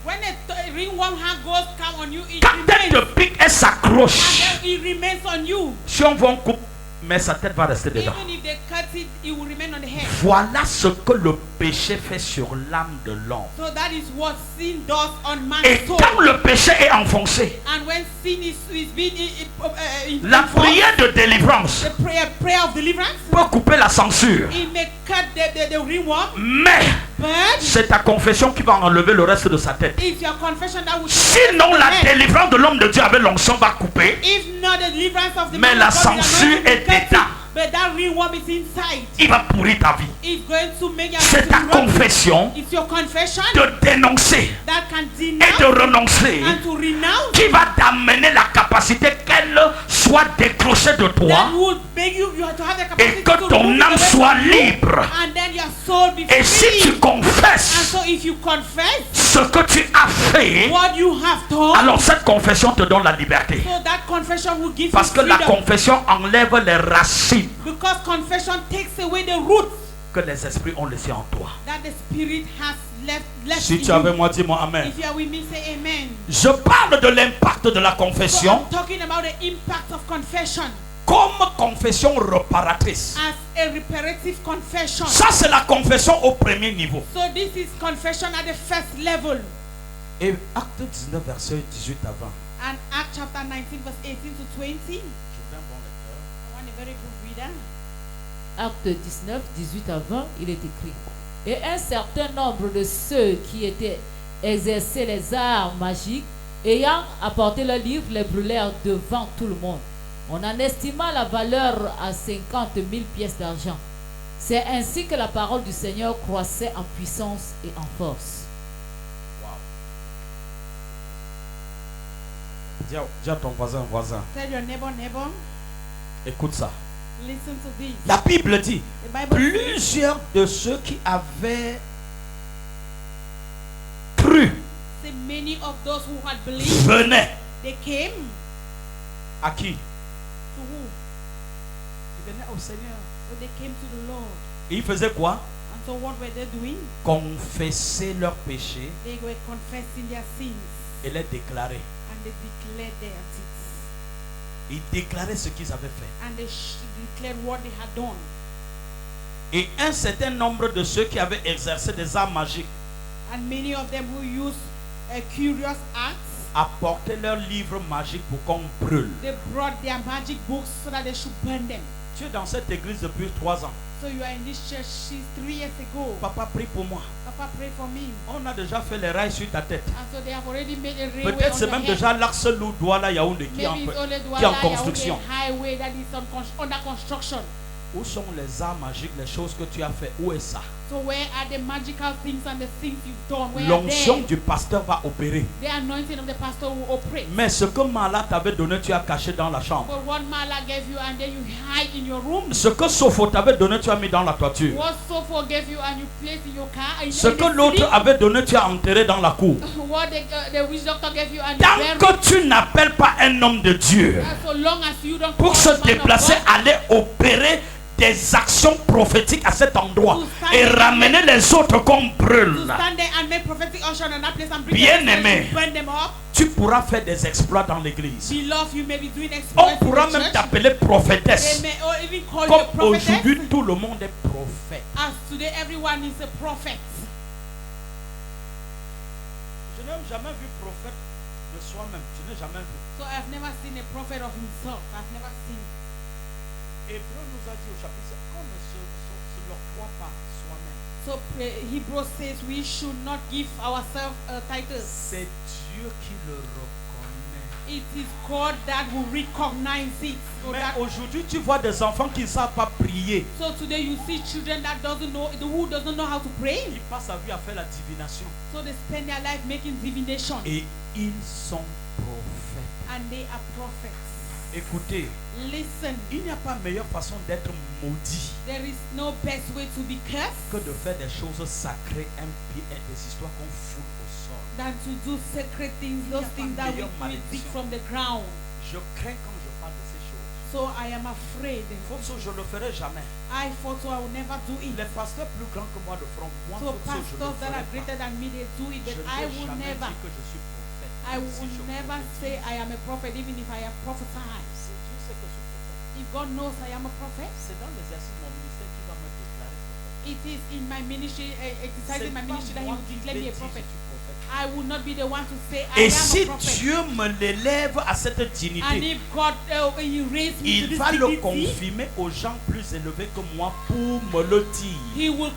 when the ringworm hand goes come on you, it Quand elle remains, te pique, elle s'accroche. and then it remains on you. Si on voit un couple, mais sa tête va rester dedans. Even if they cut it, it will remain on the head. Voilà ce que le péché fait sur l'âme de l'homme. So that is what sin does on man's Et soul. quand le péché est enfoncé, And when sin is being la prière de délivrance the prayer of deliverance, peut couper la censure. it may cut the ringworm. Mais But c'est ta confession qui va enlever le reste de sa tête. it's your confession that will Sinon, la délivrance de l'homme de Dieu avec l'onction va couper. if not the deliverance of the Mais man la of God, the censure anointing est will cut it. dedans. But that ringworm is inside. Il va pourrir ta vie. It's going to make you C'est ta confession It's your confession de dénoncer that can et denounce de renoncer and to renounce qui va t'amener la capacité qu'elle soit décrochée de that toi would make you have to have the capacity et que to ton remove it âme away soit from you, libre. and then your soul be Et si free. tu And confesses so if you confess ce que tu as fait, what you have done, alors cette confession te donne la liberté. so that confession will give Parce you que la freedom. confession enlève les racines Because confession takes away the roots que les esprits ont laissées en toi. that the spirit has left Si in tu es avec you. moi, dis-moi Amen. If you are with me, say amen. Je parle de l'impact de la So confession I'm talking about the impact of confession comme confession réparatrice. as a reparative confession. Ça, c'est la confession au premier niveau. So this is confession at the first level. Et acte 19, verset 18 à 20. And Acts chapter 19 verse 18 to 20. I want a very good reader. Acte 19, 18 à 20, il est écrit. Et un certain nombre de ceux qui étaient exercés les arts magiques, ayant apporté leurs livres, les brûlèrent devant tout le monde. On en estima la valeur à 50 000 pièces d'argent. C'est ainsi que la parole du Seigneur croissait en puissance et en force. Dis à ton voisin, Tell your neighbor, écoute ça. listen to this. La Bible dit, The Bible says plusieurs de ceux qui avaient cru many of those who had believed, venaient they came à qui? to who? Ils venaient au Seigneur. So they came to the Lord. Et ils faisaient quoi? And so what were they doing? Confesser leurs péchés They were confessing their sins et les déclarer. and they declared their sins. Ils déclaraient ce qu'ils avaient fait. And they declared what they had done. Et un certain nombre de ceux qui avaient exercé des arts magiques And many of them who used curious acts, apportaient leurs livres magiques pour qu'on brûle. they brought their magic books so that they should burn them. Tu es dans cette église depuis 3 ans. So you are in this church since 3 years ago. Papa, prie pour moi. Papa, pray for me. On a déjà fait les rails sur ta tête. And so they have already made a railway Peut-être on c'est your même head. déjà l'axe Loup-Douala Yaoundé qui est Maybe it's only qui est en Douala construction. Yaoundé highway that is under construction. Où sont les arts magiques, les choses que tu as fait? Où est ça? So where are the magical things and the things you've done? Where are L'onction they? du pasteur va opérer. The anointing of the pastor will operate. Mais ce que Mala t'avait donné, tu as caché dans la chambre. But what Mala gave you and then you hide in your room. Ce que Sopho t'avait donné, tu as mis dans la toiture. What Sopho gave you and you placed in your car. And Ce in que the l'autre city. avait donné, tu as enterré dans la cour. What the witch doctor gave you and you Tant buried. que tu n'appelles pas un homme de Dieu So long as you don't pour call se the man of déplacer, God, aller opérer des actions prophétiques à cet endroit To stand et there ramener les autres qu'on to brûle, stand there and make prophetic action on that place and bring Bien them aimé. burn them up. tu pourras faire des exploits dans l'église. Beloved, you may be doing exploits On in pourra the même church. t'appeler They prophétesse. may even call you a Comme prophetess. aujourd'hui tout le monde est prophète. As today everyone is a prophet. Je n'ai jamais vu prophète de soi-même. Je n'ai jamais vu. So I've never seen a prophet of himself. I've never seen. Hébreu nous a dit au chapitre, qu'on ne se l'octroie pas soi-même. So Hebrews says we should not give ourselves titles. C'est Dieu qui le reconnaît. It is God that will recognize it. So, Mais that, aujourd'hui, tu vois des enfants qui ne savent pas prier. so today you see children that who doesn't know how to pray. Ils passent sa vie à faire la divination. So they spend their life making divination. Et ils sont prophètes. And they are prophets. Écoutez, Listen, il n'y a pas meilleure façon d'être maudit there is no best way to be cursed que de faire des choses sacrées, impies et des histoires qu'on fout au sol. than to do sacred things, those things that we dig from the ground. Je crains quand je parle de ces choses. So I am afraid. Faut que je ne le ferai jamais. I thought so I will never do it. Les pasteurs plus grands que moi le feront. Moi, So faut que je pastors le that ferai are pas. greater than me, they do it, Je but ne I vais will jamais never. dire que je suis prophète. I même si will je never prophétise. say I am a prophet, even if I have prophesied. Si Dieu sait que je suis prophète, If God knows I am a prophet, c'est dans l'exercice de mon ministère qu'il va It is in my ministry, exercising my ministry, that He will declare me a prophet. I will not be the one to say I Et am si a prophet. Dieu me l'élève à cette And dignité, if God He raised me to il this va le dignity, confirmer aux gens plus élevés que moi pour me le dire. He will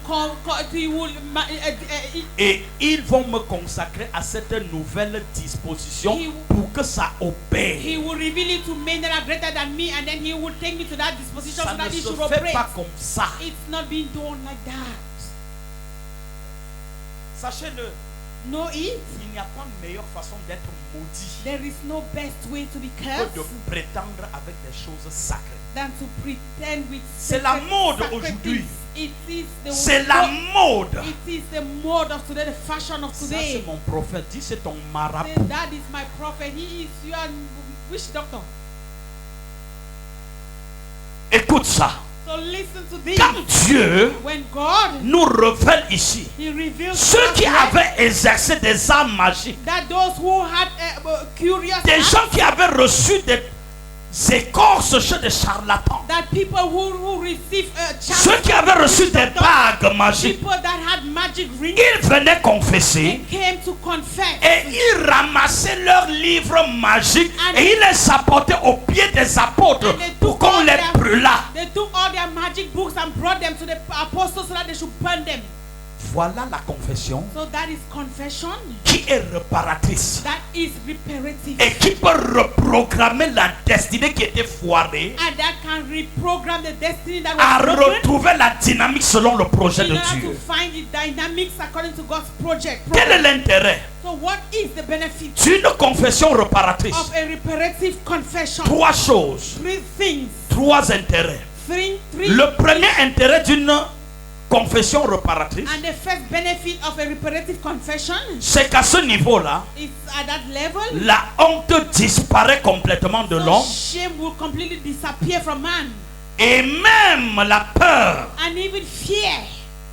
Et ils vont me consacrer à cette nouvelle disposition pour que ça opère. He will reveal it to men that are greater than me, and then He will take me to that disposition Ça so that ne it se should fait operate. pas comme ça. It's not being done like that. Sachez-le, Know it. il n'y a pas meilleure façon d'être maudit There is no best way to be que cursed de prétendre avec des choses sacrées. than to pretend with C'est la mode sacred aujourd'hui. things. It is the C'est la mode. It is the mode of today, the fashion of Ça, today. c'est mon prophète. Dis, c'est ton Say, marabout. that is my prophet. He is your which doctor? Écoute ça. So listen to this. Quand Dieu When God nous révèle ici, He reveals ceux to us qui avaient exercé des arts magiques, that those who had curious des acts, gens qui avaient reçu des écorces chez des charlatans, that people who receive ceux qui avaient reçu des bagues magiques, people that had magic rings, ils venaient confesser they came to confess. et ils ramassaient leurs livres magiques et ils les apportaient aux pieds des apôtres pour qu'on les brûlât. They took all their magic books and brought them to the apostles so that they should burn them. Voilà la confession So that is confession. qui est réparatrice That is reparative. et qui peut reprogrammer la destinée qui était foirée And that can reprogram the destiny that à was broken retrouver la dynamique selon le projet in de order to Dieu. find the dynamics according to God's project. Quel est l'intérêt So what is the benefit d'une confession réparatrice? of a reparative confession? Trois choses, Three things. trois intérêts. Three Le premier intérêt d'une confession réparatrice, and the first benefit of a reparative confession c'est qu'à ce niveau-là, is at that level, la honte disparaît complètement de so l'homme shame will completely disappear from man. et même la peur And even fear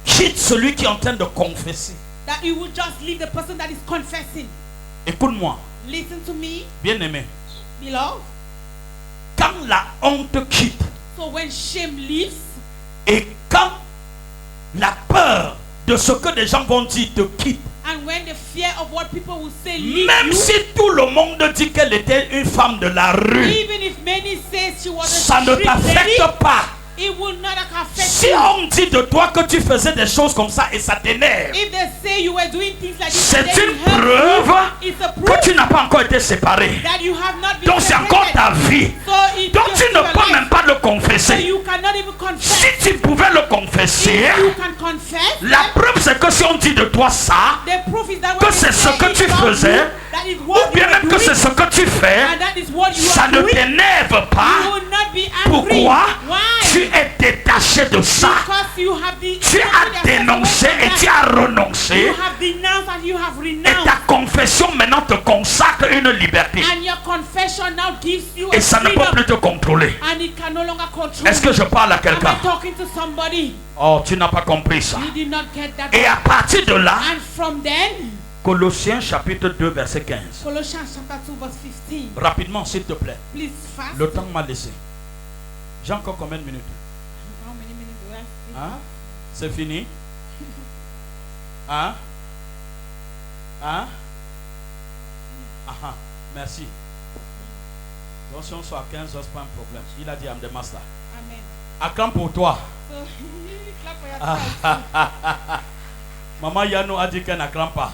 quitte celui qui est en train de confesser. that you will just leave the person that is confessing. Écoute-moi, Listen to me, bien-aimé. beloved. Quand la honte quitte So when shame leaves et quand la peur de ce que les gens vont dire te quitte, and when the fear of what people will say leaves même you, si tout le monde dit qu'elle était une femme de la rue, even if many say she was ça a ne street lady, t'affecte pas. it will not affect Si you. on dit de toi que tu faisais des choses comme ça et ça t'énerve, If they say you were doing things like this, c'est and then une it hurts preuve you, it's a que proof tu n'as pas encore été séparé. that you have not been Donc c'est encore ta separated. vie. So it's Donc just tu ne your peux life. même pas le So confesser. you cannot even confess. Si tu pouvais le confesser, If you can confess, la preuve c'est que si on dit de toi ça, the proof is that que when c'est they ce say que it's tu about faisais, you, that is ou what you bien are même que c'est doing, ce que tu fais, and that is what you ça are ne doing, t'énerve you pas. will not be angry. Pourquoi? Why? Tu es détaché de ça. Because you have the Tu as dénoncé et tu as renoncé. You have denounced and you have Et ta renounced. confession maintenant te consacre une liberté. And your confession now gives you Et a ça ne peut freedom. plus te contrôler. And it can no longer control Est-ce que je parle à you. Am quelqu'un? I talking to somebody? Oh, tu n'as pas compris ça. You did not get that. Et à partir de là, And from then, Colossiens chapitre 2 verset 15. Colossians chapter 2 verse 15. Rapidement s'il te plaît. Please fast. Le temps m'a laissé. J'ai encore combien de minutes? How many minutes do I have? Hein? C'est fini? Hein? Hein? Ah, merci. Donc si on soit à 15 heures, c'est pas un problème. Il a dit I'm the master. Amen. Acclame pour toi. So, clap for yourself. Maman Yano a dit qu'elle n'acclame pas.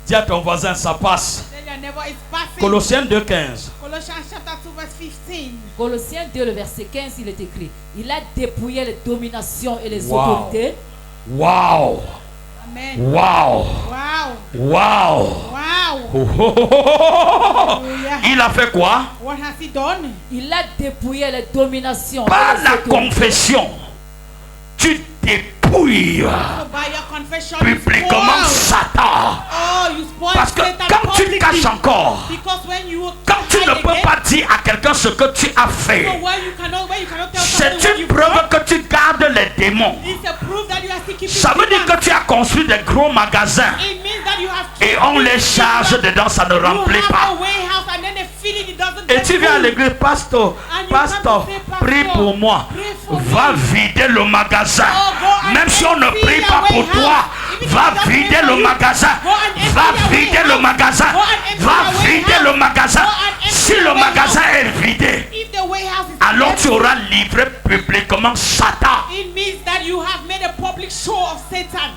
Dis à ton voisin, ça passe. Tell your neighbor it's passing. Colossiens 2,15. Colossians chapter 2 verse 15. Colossiens 2, le verset 15, il est écrit: il a dépouillé les dominations et les Wow. autorités. Wow! Amen. Wow! Wow. Wow! Wow. Hallelujah. Il a fait quoi? What has he done? Il a dépouillé les dominations. Par et les la autorités. confession, tu dépouilles So by your confession, you publiquement spoil. Satan. Oh, you spoil Parce que Satan quand tu publicly. caches encore, Because when you quand tu ne hide peux again, pas dire à quelqu'un ce que tu as so fait, when you cannot tell c'est somebody what une you've preuve done, que tu gardes les démons. it's a proof that you are still keeping Ça veut dire demons. que tu as construit des gros magasins It means that you have et on les charge dedans, ça ne You remplit have pas. a warehouse and then they fill it, it doesn't Et get tu viens à full. l'église, pasteur, And pasteur, prie pour moi. Va vider le magasin. Même si on ne prie pas pour toi, va vider le magasin. Va vider le magasin. Va vider le magasin. Si le magasin est vidé, alors tu auras livré publiquement Satan. It means that you have made a public show of Satan.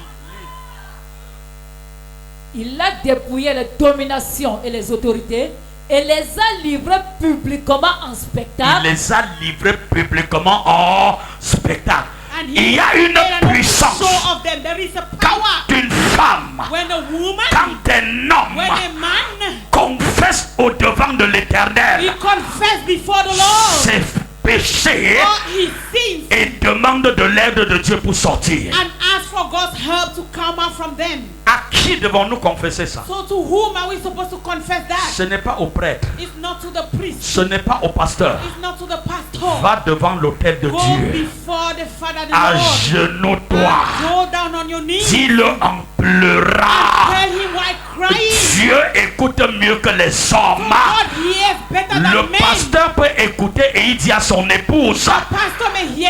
Il a dépouillé les dominations et les autorités et les a livrés publiquement en spectacle. Il les a livrés publiquement en spectacle. Il y a une puissance quand une femme, quand un homme confesse au devant de l'Éternel ses péchés et demande de l'aide de Dieu pour sortir. À qui devons-nous confesser ça? Ce n'est pas au prêtre. Ce n'est pas au pasteur. Va devant l'autel de Dieu. À genoux toi. Dis-le en pleurant. Dieu écoute mieux que les hommes. Le pasteur peut écouter et il dit à son épouse.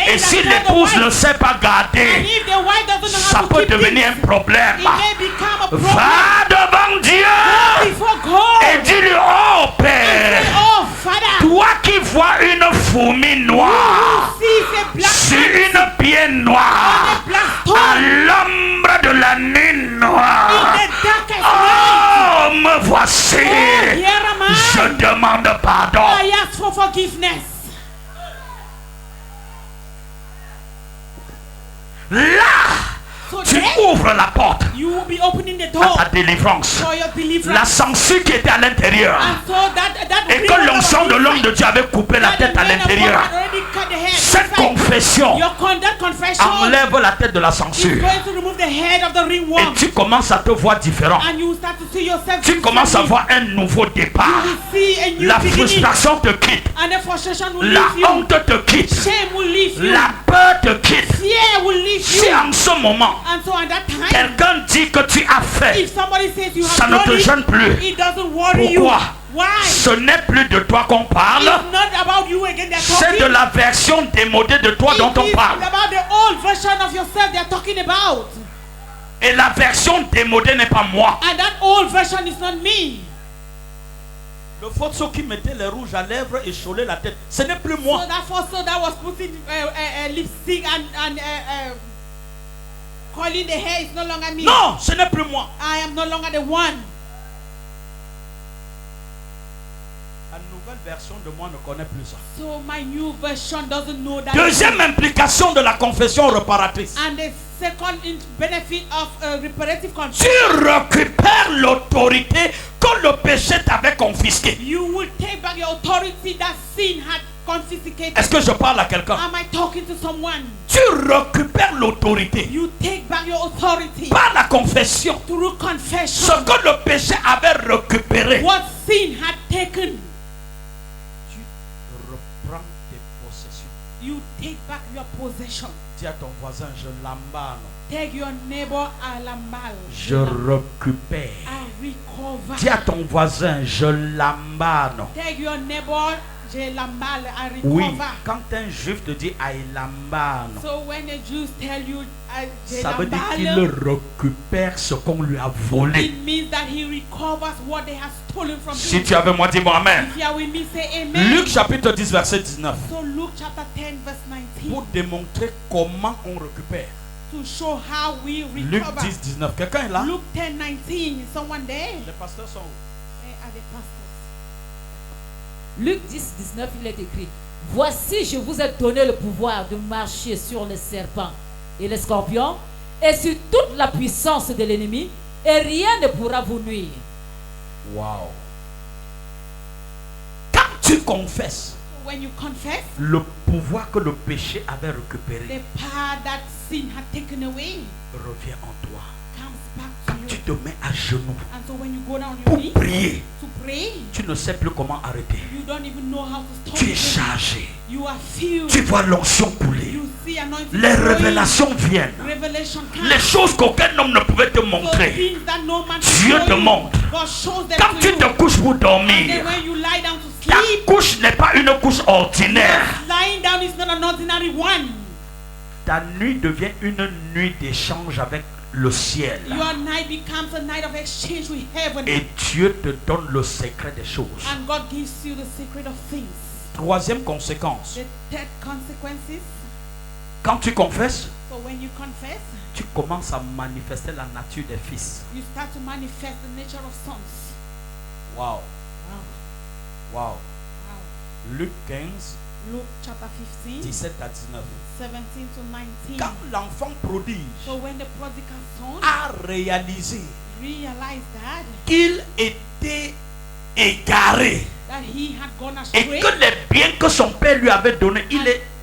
Et si l'épouse ne sait pas garder, ça peut devenir un problème. Va devant Dieu et dis-lui: oh Père, toi qui vois une fourmi noire sur une pierre noire à l'ombre de la nuit noire, oh me voici, je demande pardon. Là, tu ouvres la porte à ta délivrance. La censure qui était à l'intérieur et que l'onction de l'homme de Dieu avait coupé la tête à l'intérieur. Cette confession enlève la tête de la censure et tu commences à te voir différent. Tu commences à voir un nouveau départ. La frustration te quitte. La honte te quitte. La peur te quitte. Si en ce moment quelqu'un dit que tu as fait, ça ne te gêne plus. Pourquoi? Ce n'est plus de toi qu'on parle. C'est de la version démodée de toi dont on parle. Et la version démodée n'est pas moi. Le photo qui mettait les rouges à lèvres et choler la tête, ce n'est plus moi. Calling the hair is no longer me. Non, ce n'est plus moi. I am no longer the one. La nouvelle version de moi ne connaît plus ça. So my new version doesn't know that. Deuxième implication de la confession réparatrice. And the second benefit of reparative confession. Tu récupères l'autorité que le péché t'avait confisquée. You will take back your authority that sin had confiscated. Est-ce que je parle à quelqu'un? Am I talking to someone? Tu récupères l'autorité. You take back your authority. Par la confession. Through confession. Ce que le péché avait récupéré. What sin had taken. Tu reprends tes possessions. You take back your possession. Dis à ton voisin: je l'embale. Take your neighbor à l'embale. Je récupère. I recover. Dis à ton voisin: je l'embale. Take your neighbor. Je l'embale. I recover. Oui, quand un juif te dit I l'embale, so when the Jews tell you ça veut dire qu'il récupère ce qu'on lui a volé. It means that he recovers what they have stolen from Si him. tu es avec moi, dis-moi amen. If you are with me, say amen. Luc chapitre 10 verset 19. So Luke chapter 10 verse 19. Pour démontrer comment on récupère. To show how we recover. Luc 10 19. Quelqu'un est là? Luke 10 19. Someone there? Les pasteurs sont où? Where are the pastors? Luc 10, 19, il est écrit: voici, je vous ai donné le pouvoir de marcher sur les serpents et les scorpions et sur toute la puissance de l'ennemi, et rien ne pourra vous nuire. Wow. Quand tu confesses, When you confess, le pouvoir que le péché avait récupéré the power that sin had taken away revient en toi. comes back Quand to tu you. te mets à genoux And so when you go down on your pour knees prier, to pray, tu ne sais plus comment arrêter. you don't even know how to stop. Tu es it. chargé. You are filled. Tu vois l'onction couler. You see anointing Les flowing. révélations viennent. Revelation comes. Les choses qu'aucun homme ne pouvait te So montrer. things that no man Dieu can te show you, montre. God shows them Quand to tu you. te couches pour And dormir, then when you lie down to Ta sleep. couche n'est pas une couche ordinaire. Lying down is not an ordinary one. Ta nuit devient une nuit d'échange avec le ciel. Your night becomes a night of exchange with heaven. Et Dieu te donne le secret des choses. And God gives you the secret of things. Troisième conséquence. The third consequences. Quand tu confesses, So when you confess, tu commences à manifester la nature des fils. you start to manifest the nature of sons. Wow. Wow. Wow. Wow. Luc 15, Luke chapter 15, 17 à 19. 17 to 19. Quand l'enfant prodige So when the prodigal son a réalisé realized qu'il était égaré that he had gone et astray, que les biens que son père lui avait donnés,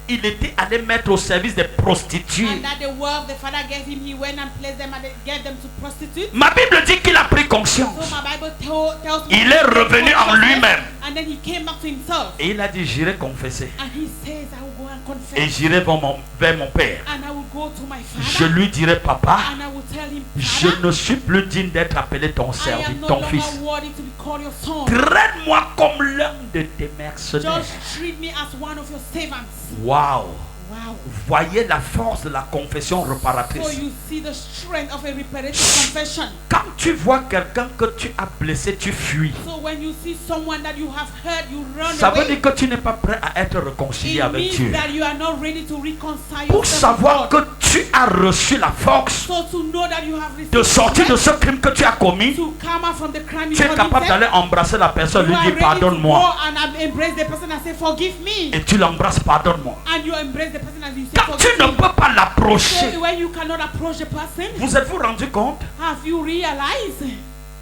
il était allé mettre au service des prostituées. and that the wealth the father gave him, he went and placed them and gave them to prostitutes. Ma Bible dit qu'il a pris So conscience. my Bible tells me Il est revenu en lui-même. and then he came back to himself Et il a dit, j'irai confesser. and he says, I will go and Et confess j'irai vers mon père. and I will go to my Je father lui dirai, papa, and I will tell him, je Father, ne suis plus digne d'être appelé ton I am serviteur, no ton longer fils. worthy to be called your son. Traite-moi comme l'un de tes mercenaires. Just treat me as one of your servants. Waouh! Wow. Voyez la force de la confession So réparatrice. you see the strength of a reparative confession. Quand tu vois quelqu'un que tu as blessé, tu fuis. So when you see someone that you have hurt, you run Ça veut away. dire que tu n'es pas prêt à être réconcilié It avec means Dieu. that you are not ready to reconcile Pour yourself savoir with que God. tu as reçu la force So to know that you have received de sortir de strength ce crime que tu as commis, to come out from the crime you tu es capable d'aller committed, embrasser la personne, you lui are dire ready to pardonne-moi. go and embrace the person and say forgive me, Et tu l'embrasses, pardonne-moi. and you embrace the person and you say Quand tu forgive ne me. peux pas l'approcher, So when you cannot approach the person, vous êtes-vous rendu compte? have you realized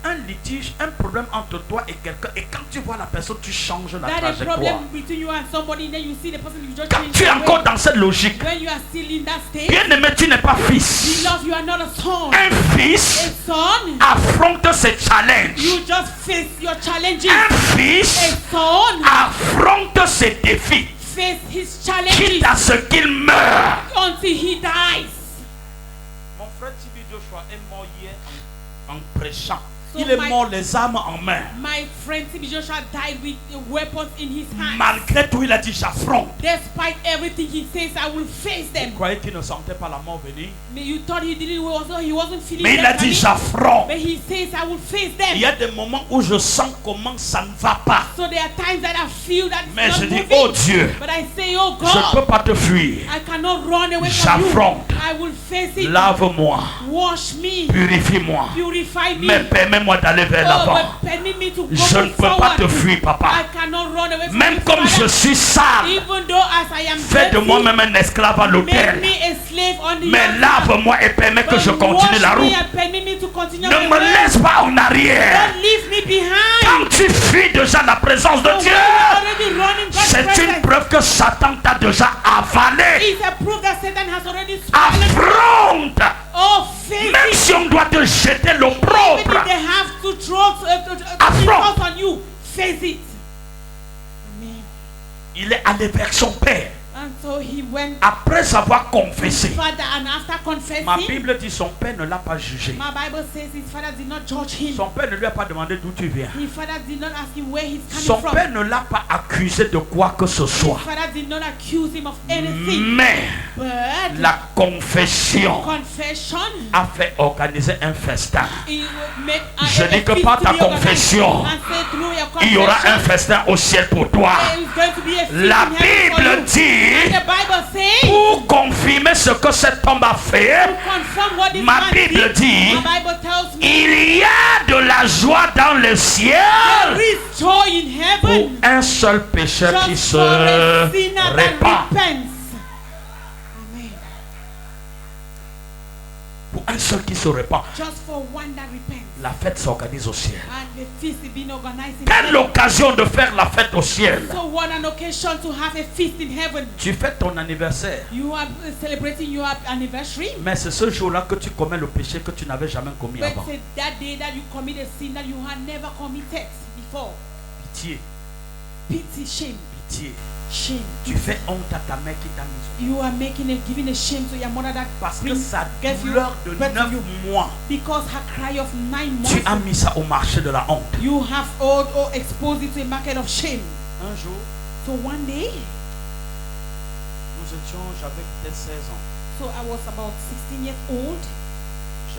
Un litige, un problème entre toi et quelqu'un, et quand tu vois la personne, tu changes la that a trajectoire. problem between you and somebody, then you see the person, you just Quand change tu es the encore way. dans cette logique, When you are still in that state, bien-aimé, tu n'es pas fils. beloved, you are not a son. Un A fils son, affronte ses challenges. you just face your challenges. Un A fils son affronte ses défis, face his quitte challenges à ce qu'il meure. until he dies. Mon frère Tibi Joshua est mort hier en prêchant. So Il est my- mort les armes en main. My friend T.B. Joshua died with the weapons in his hand. Malgré tout, il a dit j'affronte. Despite everything he says, I will face Vous them. croyez qu'il ne sentait pas la mort venir? May you thought he didn't, he wasn't feeling Mais il a that dit panic. j'affronte. But he says, I will face Il y them. a des moments où je sens comment ça ne va pas. So there are times that I feel that Mais it's je not dis, moving. oh Dieu, But I say, oh je ne peux God, pas te fuir. I cannot run away from you. J'affronte. I will face it. Lave-moi, Wash me. purifie-moi, Purify me. mais permets-moi d'aller vers Oh, l'avant. but permit me to go Je ne peux pas forward. te fuir, papa. I cannot run away from Même you, comme Father. je suis sale, Even though as I am fais de dirty, moi-même un esclave à make l'autel. me a slave on the Mais altar. lave-moi et permets que But je continue wash la me route. and permit me to continue Ne my me way. laisse pas en arrière. Don't leave me behind. Quand tu fuis déjà la présence de So when Dieu, you're already running God's c'est une presence, preuve que Satan t'a déjà avalé. it's a proof that Satan has already swallowed. Affronte. Oh, face Même it. si on doit te jeter Even l'opprobre, if they have to throw Affront. insult on you, face it. Amen. il est allé vers son père. And so he went Après avoir confessé, further, and after confessing, ma Bible dit son père ne l'a pas jugé. my Bible says his father did not judge him. Son père ne lui a pas demandé d'où tu viens. His father did not ask him where he's coming Son from. père ne l'a pas accusé de quoi que ce soit. His father did not accuse him of anything. Mais But la confession confession, a fait organiser un festin. he will make Je dis que par ta confession, il y aura un festin au ciel pour toi. La Bible dit, The Bible says, pour confirmer ce que cet homme a fait, confirm what this ma man Bible did. dit, My Bible tells me il y a de la joie dans le ciel there is joy in pour heaven un seul pécheur qui just se for a sinner that répand. repents. Amen. Pour un seul qui se répand. Just for one that repents. La fête s'organise au ciel. And the feast is being organized in Quelle heaven. occasion de faire la fête au ciel. So what an occasion to have a feast in heaven. Tu fêtes ton anniversaire, You are celebrating your anniversary. mais c'est ce jour-là que tu commets le péché que tu n'avais jamais commis But avant. it's that day that you commit a sin that you had never committed before. Pitié, Pity, shame, pitié. shame. Tu fais honte à ta mère qui t'a mis. You are giving a shame to your mother that Parce que brings sa gave you douleur de birth to 9 you. mois, Because her cry of 9 tu as months, mis ça au marché de la honte. you have exposed it to a market of shame. Un jour, So one day, j'avais peut-être 16 ans. so I was about 16 years old.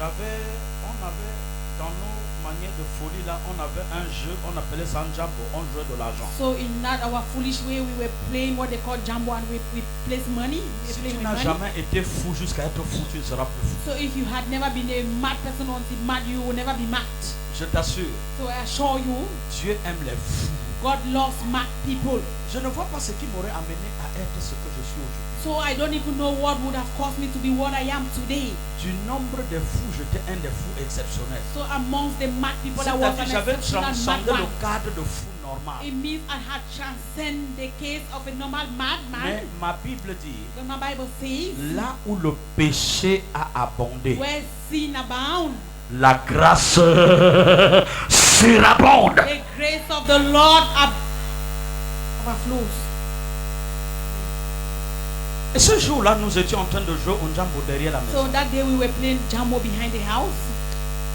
On avait, dans nos manières de folie là, on avait un jeu, on appelait ça un jambo, on jouait de l'argent. So in that our foolish way, we were playing what they call jambo, and we place money. We Si play tu with n'as money. jamais été fou jusqu'à être fou, tu ne seras plus fou. So if you had never been a mad person until mad, you will never be mad. Je t'assure, So I assure you, Dieu aime les fous. God loves mad people. Je ne vois pas ce qui m'aurait amené à être ce que je suis aujourd'hui. So I don't even know what would have caused me to be what I am today. Du nombre de fous, j'étais un des fous exceptionnels. So amongst the mad people, I was C'est-à-dire an j'avais exceptional transcendé le madman. cadre de fou normal. It means I had transcended the case of a normal Mais madman. ma Bible dit, But my Bible says, là où le péché a abondé, where sin abound, la grâce surabonde. the grace of the Lord overflows. Et ce jour-là, nous étions en train de jouer au jambo derrière la maison. So that day we were playing jambo behind the house.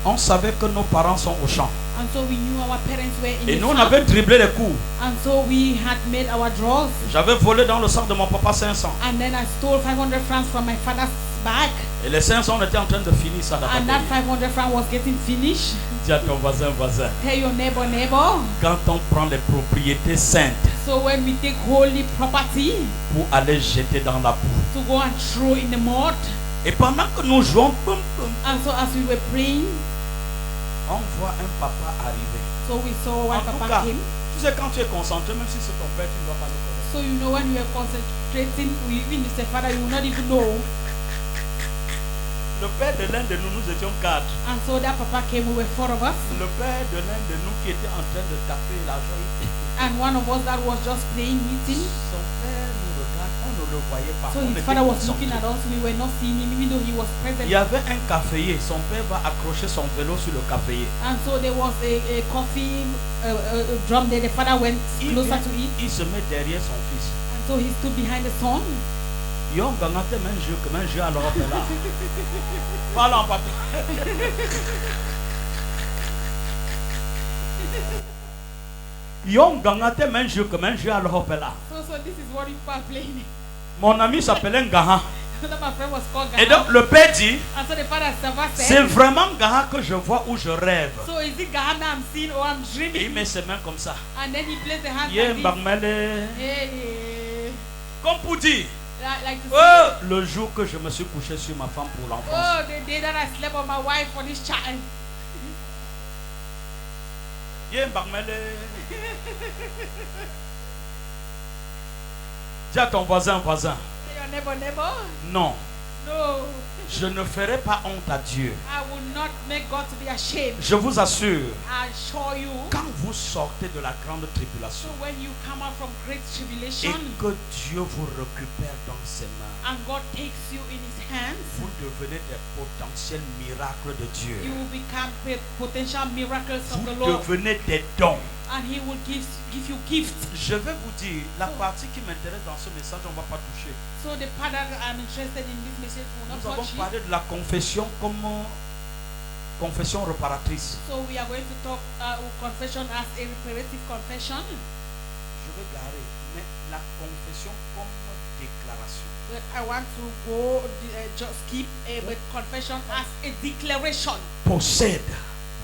On savait que nos parents sont au champ. And so we knew our parents were in Et the nous, on farm. avait dribblé les coups. And so we had made our draws. J'avais volé dans le sac de mon papa 500. And then I stole 500 francs from my father's bag. Et les 500, on était en train de finir ça d'abord. And that 500 francs was getting finished. Dis à ton voisin, voisin. Tell your neighbor. Quand on prend les propriétés saintes So when we take holy property pour aller jeter dans la boue. to go and throw in the mud. Et pendant que nous jouons, boum, boum, And so as we were praying, on voit un papa arriver. so we saw when En tout Papa cas, came. tu sais, quand tu es concentré, même si c'est ton père, tu ne dois pas le connaître. So you know when we were concentrating, even if the father, you will not even know. Le père de l'un de nous, nous étions 4. And so that Papa came, we were 4 of us. Le père de l'un de nous qui était en train de taper l'argent, And one of us that was just playing, eating. son père nous regarde, on ne le voyait pas. So On his était father was concentrés. looking at us. We were not seeing him, even though he was present. Il y avait un caféier, son père va accrocher son vélo sur le caféier. And so there was a coffee drum there. The father went closer to it. Il se met derrière son fils. And so he stood behind the son. Yon gangate men jeu que men jeu à l'Europe là. Parle en papa. Yon gangate men jeu que men jeu à l'Europe là. So this is what people are playing. Mon ami s'appelait Ngaha. So that my friend was called Et Gaha. donc le père dit, And so the father c'est said, vraiment Ngaha que je vois où je rêve. so is it Gaha that I'm seeing or I'm Et il dreaming? met ses mains comme ça. And then he placed the hands Yé like this. mbangmele. Hey, Comme pour dire, like to say, oh, le jour que je me suis couché sur ma femme pour l'enfance. oh, the day that I slept on my wife for this child. Yé mbangmele. Dis à ton voisin, voisin. Say your neighbor. Non, No, je ne ferai pas honte à Dieu. I will not make God to be ashamed. Je vous assure, I assure you. quand vous sortez de la grande So tribulation when you come out from great et tribulation que Dieu vous récupère dans ses mains, and God takes you in His hands, vous devenez des potentiels miracles de Dieu. you will become potential miracles of the Vous Lord, devenez des dons. and He will give you gifts. Je vais vous dire, la partie qui m'intéresse dans ce message, on ne va pas toucher. So the part that I'm interested in this message will not Nous avons touch it. parlé de la confession comme confession réparatrice. So we are going to talk confession as a reparative confession. Je vais garer, mais la confession comme déclaration. But I want to go just keep with confession as a declaration. Possède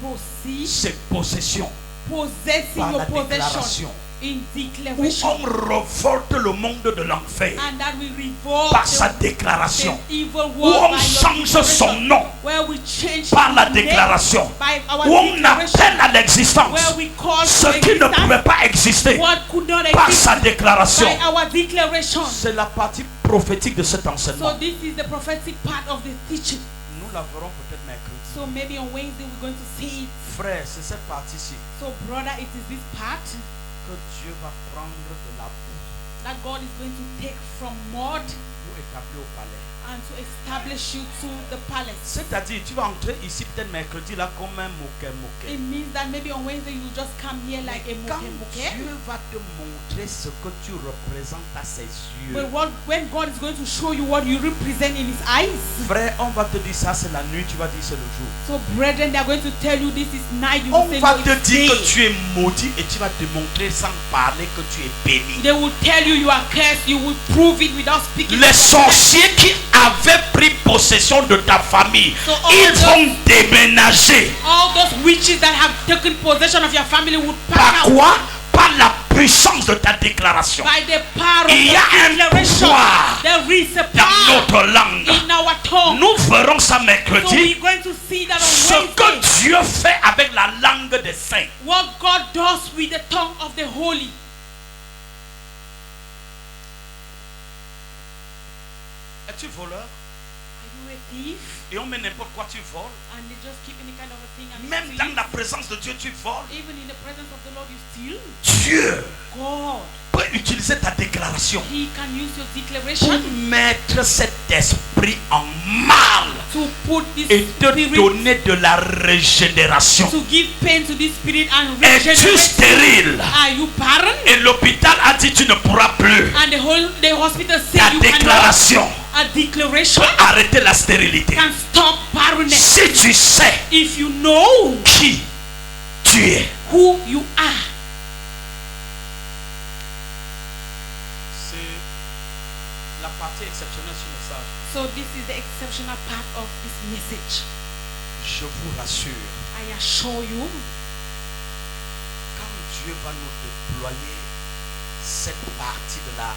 Proceed, ses possessions possessing par your la possession déclaration. in Où declaration, on révolte le monde de l'enfer and that we revolt par sa the déclaration. evil Où world on by your change son declaration, nom where we change par la our name déclaration. by our Où on declaration, appelle à l'existence where we call ce to qui ne existence pouvait pas exister what could not par exist sa déclaration. by our declaration. C'est la partie prophétique de cet So enseignement. this is the prophetic part of the teaching. Nous la verrons peut-être mercredi. So maybe on Wednesday we're going to see it. Frère, c'est cette partie-ci So brother, it is this part que Dieu va prendre de la boue that God is going to take from mud pour établir au palais. and to establish you to the palace. C'est-à-dire, tu vas entrer ici peut-être mercredi là comme un moquet. It means that maybe on Wednesday you just come here like a Quand moke. Dieu va te montrer ce que tu représentes à ses yeux. When God is going to show you what you represent in His eyes. Frère, on va te dire ça c'est la nuit, tu vas dire c'est le jour. So brethren, they are going to tell you this is night. You On will say va no, te it's dire que day. tu es maudit et tu vas te montrer sans parler que tu es béni. They will tell you you are cursed. You will prove it without speaking. Les sorciers qui avaient pris possession de ta famille, So all ils those- vont déménager. All those witches that have taken possession of your family would Par pass out quoi? Par la puissance de ta déclaration. by the power of Il y a un the declaration. pouvoir There is a dans power notre langue. in our tongue. Nous ferons ça So mercredi. we're going to see that Ce on que Wednesday. Dieu fait avec la langue des saints. What God does with the tongue of the holy. Es-tu voleur? Are you a thief? Et on met n'importe quoi, tu voles. And they just keep any kind of a thing and Même steal. dans la présence de Dieu, tu voles. Even in the presence of the Lord, you steal. Dieu God, peut utiliser ta déclaration He can use your pour declaration mettre cet esprit en mal to put this et te spirit, donner de la régénération. to give pain to this spirit and Es-tu regenerate. stérile? Are you barren? Et l'hôpital a dit tu ne pourras plus. And the hospital Ta said you cannot. déclaration A declaration peut arrêter la stérilité. can stop barrenness. Si tu sais If you know qui tu es. who you are. C'est la partie exceptionnelle sur le message. So this is the exceptional part of this message. Je vous rassure, I assure you, quand Dieu va nous déployer cette partie de la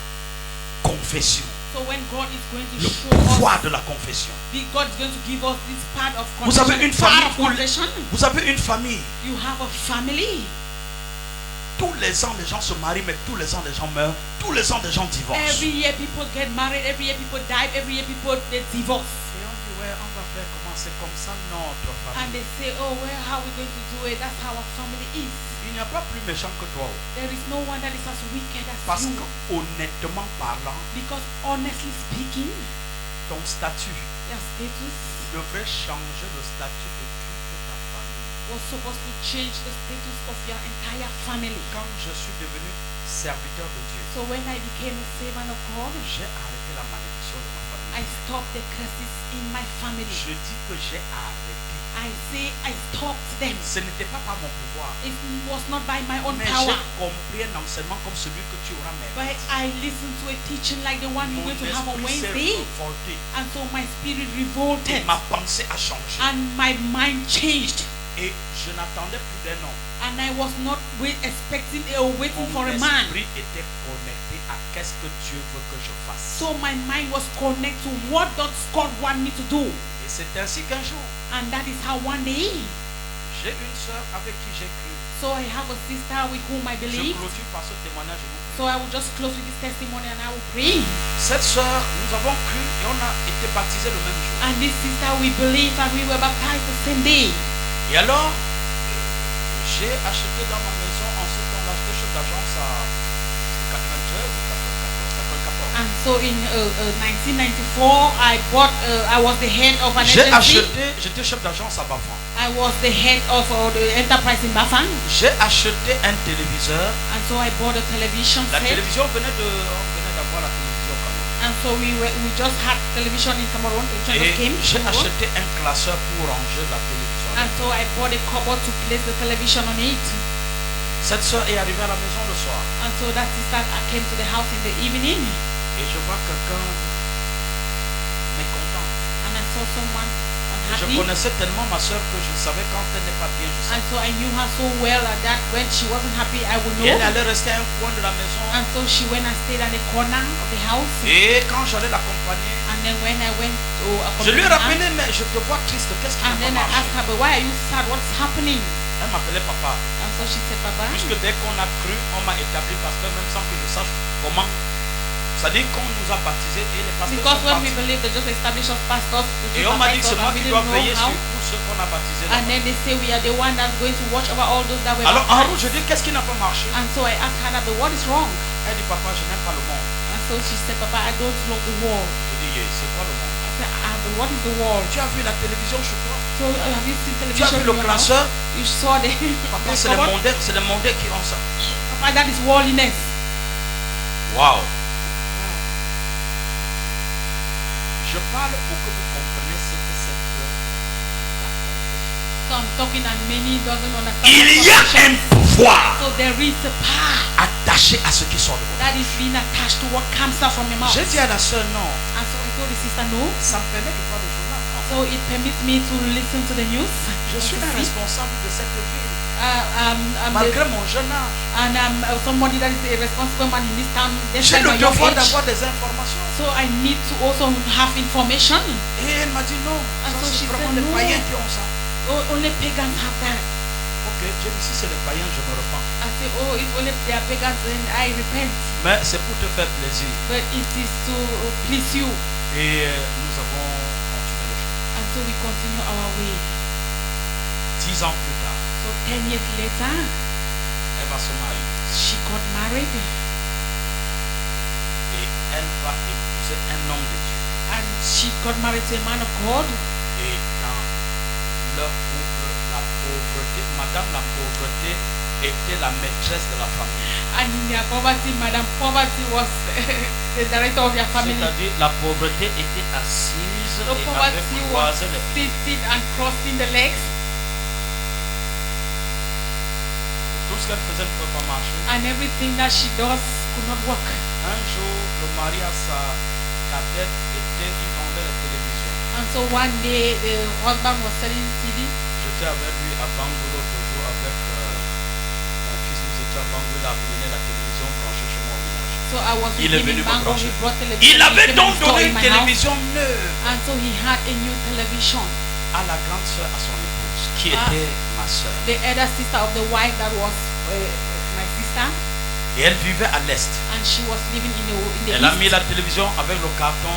confession, so when God is going to le show pouvoir us, de la confession. God is going to give us this part of Vous avez une confession. famille Part of où confession. vous avez une famille. You have a family. Tous les ans, les gens se marient, mais tous les ans, les gens meurent. Tous les ans, les gens divorcent. Every year people get married. Every year people die. Every year people they divorce. Et on dit, ouais, on va faire comment? C'est comme ça notre And famille. they say, oh, well, how are we going to do it? That's how our family is. Il n'y a pas plus méchant que toi. There is no one that is as wicked as Parce you. que, honnêtement parlant, Because honestly speaking, ton statut your status devrait changer le statut de toute ta famille. was supposed to change the status of your entire family. Quand je suis devenu serviteur de Dieu, So when I became a servant of God, j'ai arrêté la malédiction de ma famille. I stopped the curses in my family. Je dis que j'ai arrêté. I say I stopped them. Ce n'était pas par mon pouvoir. It was not by my own Mais power. j'ai compris un enseignement comme celui que tu auras But mercredi. I listened to a teaching like the one you're Mon going to have on esprit s'est Wednesday. révolté. And so my spirit Et revolted. ma pensée a changé. And my mind changed. Et je n'attendais plus d'un homme. And I was not expecting or waiting for Mon a man. esprit était connecté à qu'est-ce que Dieu veut que je fasse. So my mind was connected to what does God want me to do. Et c'est ainsi qu'un jour, And that is how one day. j'ai une soeur avec qui j'ai cru. So I have a sister with whom I Je believe. clôture par ce témoignage. et vous prie. So I will just close with this testimony and I will pray. Cette soeur, nous avons cru et on a été baptisés le même jour. And this sister, we believe and we were baptized the same day. Et alors, j'ai acheté dans ma maison, ensuite on a acheté chef d'agence à 93 ou 94. And so in 1994, I was the head of an J'ai agency. acheté, j'étais chef d'agence à Bafan. I was the head of the enterprise in Bafang. J'ai acheté un téléviseur. And so I bought a television La set. télévision on venait d'avoir la télévision quand même. And so we just had television in Cameroon. The Et just came. j'ai to Cameroon. acheté un classeur pour ranger la télévision. And so I bought a cupboard to place the television on it. Cette soeur est arrivée à la maison le soir. And so that sister came to the house in the evening. Et je vois quelqu'un mécontent. And I saw someone Je unhappy. connaissais tellement ma soeur que je savais quand elle n'est pas bien. Je And savais. so I knew her so well that when she wasn't happy, I would Et elle know. allait rester à un coin de la maison. And so she went and stayed at the corner of the house. Et quand j'allais l'accompagner, And then when I went to je lui ai accompany rappelé, her, mais je te vois triste, qu'est-ce qui and n'a then pas I asked marché? her, but why are you sad? What's happening? Elle m'appelait papa. And so she said, Papa. Puisque dès qu'on a cru, on m'a établi pasteur, même sans que je sache comment. C'est-à-dire qu'on nous a baptisés et les pasteurs Because sont when we partis. believe they just establish us pastors, Et on m'a dit que c'est moi we qui didn't dois know veiller sur how. tous ceux qu'on a baptisés. And là-bas. then they say we are the one that's going to watch over all those that were Alors en route, baptized. je dis qu'est-ce qui n'a pas marché? And so I asked her, but what is wrong? Elle dit papa, je n'aime pas le monde. And so she said, Papa, I don't love the world. Je dis yes, c'est quoi le monde? I said, but what is the world? Tu as vu la télévision chez toi? So have you seen Tu as television? vu in le your house? classeur? You saw the, Papa, the c'est les cupboard? mondains qui ont ça. Papa, sacrifice, that is worldliness. Wow. Je parle pour que vous compreniez ce que c'est que la confession. So I'm talking and many doesn't understand. Il y a un pouvoir So there is a power attaché à ce qui sort de vous. that is being attached to what comes out from your mouth. J'ai dit à la sœur non, And so I told the sister no. ça me permet de voir le journal. So it permits me to listen to the news. Je suis un responsable de cette ville, I'm malgré mon jeune âge. and I'm somebody that is a responsible man in this town. J'ai le devoir d'avoir des informations. So I need to also have information. Et elle m'a dit non, And ça so c'est she vraiment said les no. païens qui ont ça. Only pagans have that. Ok, Dieu dit si c'est les païens, je me repens. I say, oh, if only they are pagans, then I repent. Mais c'est pour te faire plaisir. But it is to please you. Et nous avons continué le chemin. And so we continue our way. 10 ans plus tard, So 10 years later, elle va se marier. she got married. Et elle va épouser un homme de Dieu. And she got married to a man of God. Et dans leur couple, la pauvreté, Madame la pauvreté était la maîtresse de la famille. And in their poverty, Madam Poverty was the director of their family. C'est-à-dire la pauvreté était assise So et avait poverty was croisé les pieds. sitting and crossing the legs. Tout ce qu'elle faisait ne pouvait pas marcher. And everything that she does could not work. Un jour, le mari à sa cadette était, il vendait la télévision. And so one day the husband was selling TV. J'étais avec lui à Bangou l'autre jour avec mon fils. Nous étions à Bangou, il a amené la télévision branchée chez moi au village. So I was Il with est him venu in me Mango. brancher. He brought television. Il avait He came donc and installed donné in une my house. télévision neuve And so he had a new television. à la grande soeur, à son épouse, qui était ma soeur. The elder sister of the wife that was my sister. Et elle vivait à l'est. And she was living in the Elle a east. mis la télévision avec le carton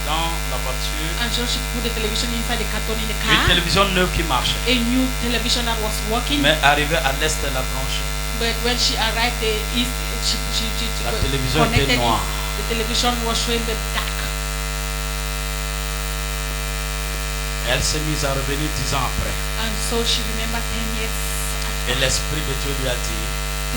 dans la voiture. And so she put the television inside the carton in the Une car. télévision neuve qui marchait. A new television that was working. Mais arrivée à l'est, elle a branché. But when she arrived the east, she La télévision connected était noire. it. The television was showing the dark. Elle s'est mise à revenir 10 ans après. And so she remembered 10 years. Et l'Esprit de Dieu lui a dit,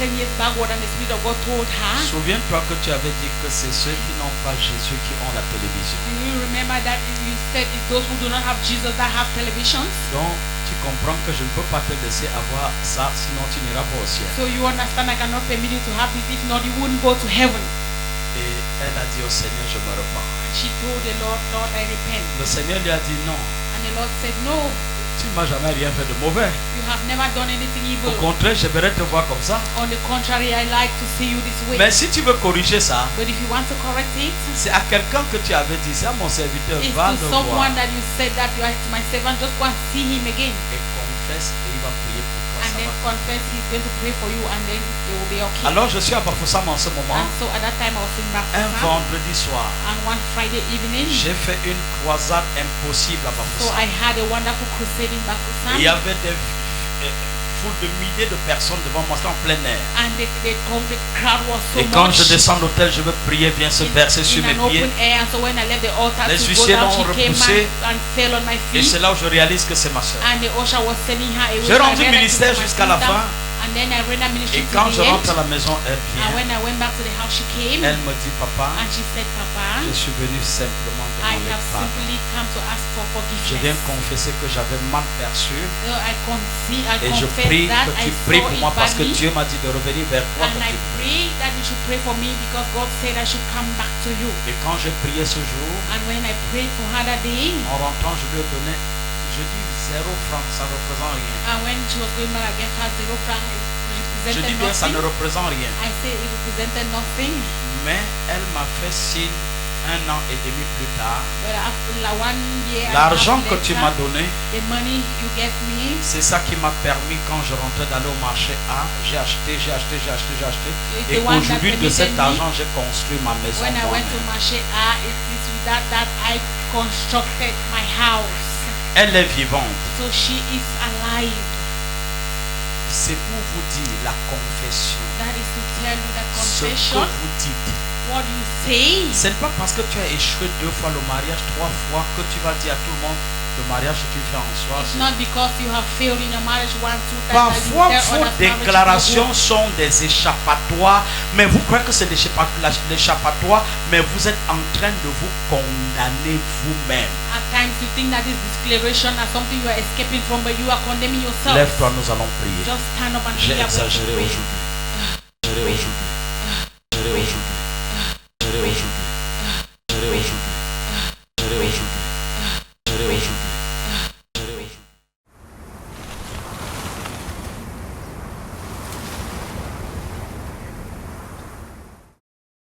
10 years backward, and the Spirit of God told her, souviens-toi que tu avais dit que c'est ceux qui n'ont pas Jésus qui ont la télévision. do you remember that you said it's those who do not have Jesus that have televisions? Donc, tu comprends que je ne peux pas te laisser avoir ça, sinon tu n'iras pas au ciel. So you understand I cannot permit you to have this, if not you wouldn't go to heaven. Et elle a dit au Seigneur, je me repens. And she told the Lord, Lord, I repent. Le Seigneur lui a dit non, And the Lord said, no, tu ne m'as jamais rien fait de mauvais. you have never done anything Au evil. contraire, j'aimerais te voir comme ça. On the contrary, I like to see you this way. Mais si tu veux corriger ça, But if you want to correct it, c'est à quelqu'un que tu avais dit, c'est à mon serviteur, it's va to le voir someone that you said that you are to my servant, just go and see him again. et confesse et il va prier pour toi. And Ça then va. confess he's going to pray for you, and then it will be okay. Alors je suis à Bafoussam en ce moment, And so at that time I was in un Bafoussam, vendredi soir. and one Friday evening, J'ai fait une croisade impossible à so Bafoussam. I had a wonderful crusade in Bafoussam. Il y avait des foules de milliers de personnes devant moi, c'était en plein air. And the crowd was so Et quand much je descends de l'hôtel, je veux prier, viens se verser sur in mes an pieds. open air. And so when I left the altar Les to go huissiers down, l'ont she came repoussé. and fell on my Et feet. c'est là où je réalise que c'est ma soeur. And the usher was sending her away. J'ai So I rendu realized ministère it was my jusqu'à la sister. fin. And then I ran a ministry Et to quand the je rentre end. à la maison, elle And vient. when I went back to the house, she came. Elle me dit, papa, And she said, Papa, je suis venu simplement I demander have pardon. simply come to ask for Je viens forgiveness. confesser que j'avais mal perçu. I Et je confess prie that que I tu pries saw pour it moi parce que badly. Dieu m'a dit de revenir vers toi. And quand I tu pries. pray that you should pray for me because God said I should come back to you. Et quand j'ai prié ce jour, And when I prayed for her that day, en rentrant, je lui ai donné, je dis 0 francs, ça ne représente rien. and when she was going back, I gave her 0 francs. It Je dis represented bien, ça ne nothing. représente rien. I say it represented nothing. Mais elle m'a fait signe 1 an et demi plus tard. But after 1 year, and a L'argent half que tu later, m'as donné, the money you gave me, c'est ça qui m'a permis quand je rentrais d'aller au marché A. J'ai acheté. It's Et the one that aujourd'hui, de cet permitted me, argent, j'ai construit ma maison. when I went to moi-même. Marché A, it is with that I constructed my house. Elle est vivante. So she is alive. C'est pour vous dire la confession. That is to tell you that Ce que confession, vous dites what you say. Ce n'est pas parce que tu as échoué 2 fois le mariage, 3 fois que tu vas dire à tout le monde le mariage que tu fais en soi. It's not because you have failed in your marriage 1, 2 times. Parfois, vos déclarations sont des échappatoires, mais vous croyez que c'est l'échappatoire, mais vous êtes en train de vous condamner vous-même. At times you think that this declaration is something you are escaping from, but you are condemning yourself. Lève-toi, nous allons prier. Just stand up and J'ai we are going to exagéré pray. aujourd'hui. J'ai exagéré aujourd'hui. J'ai exagéré aujourd'hui.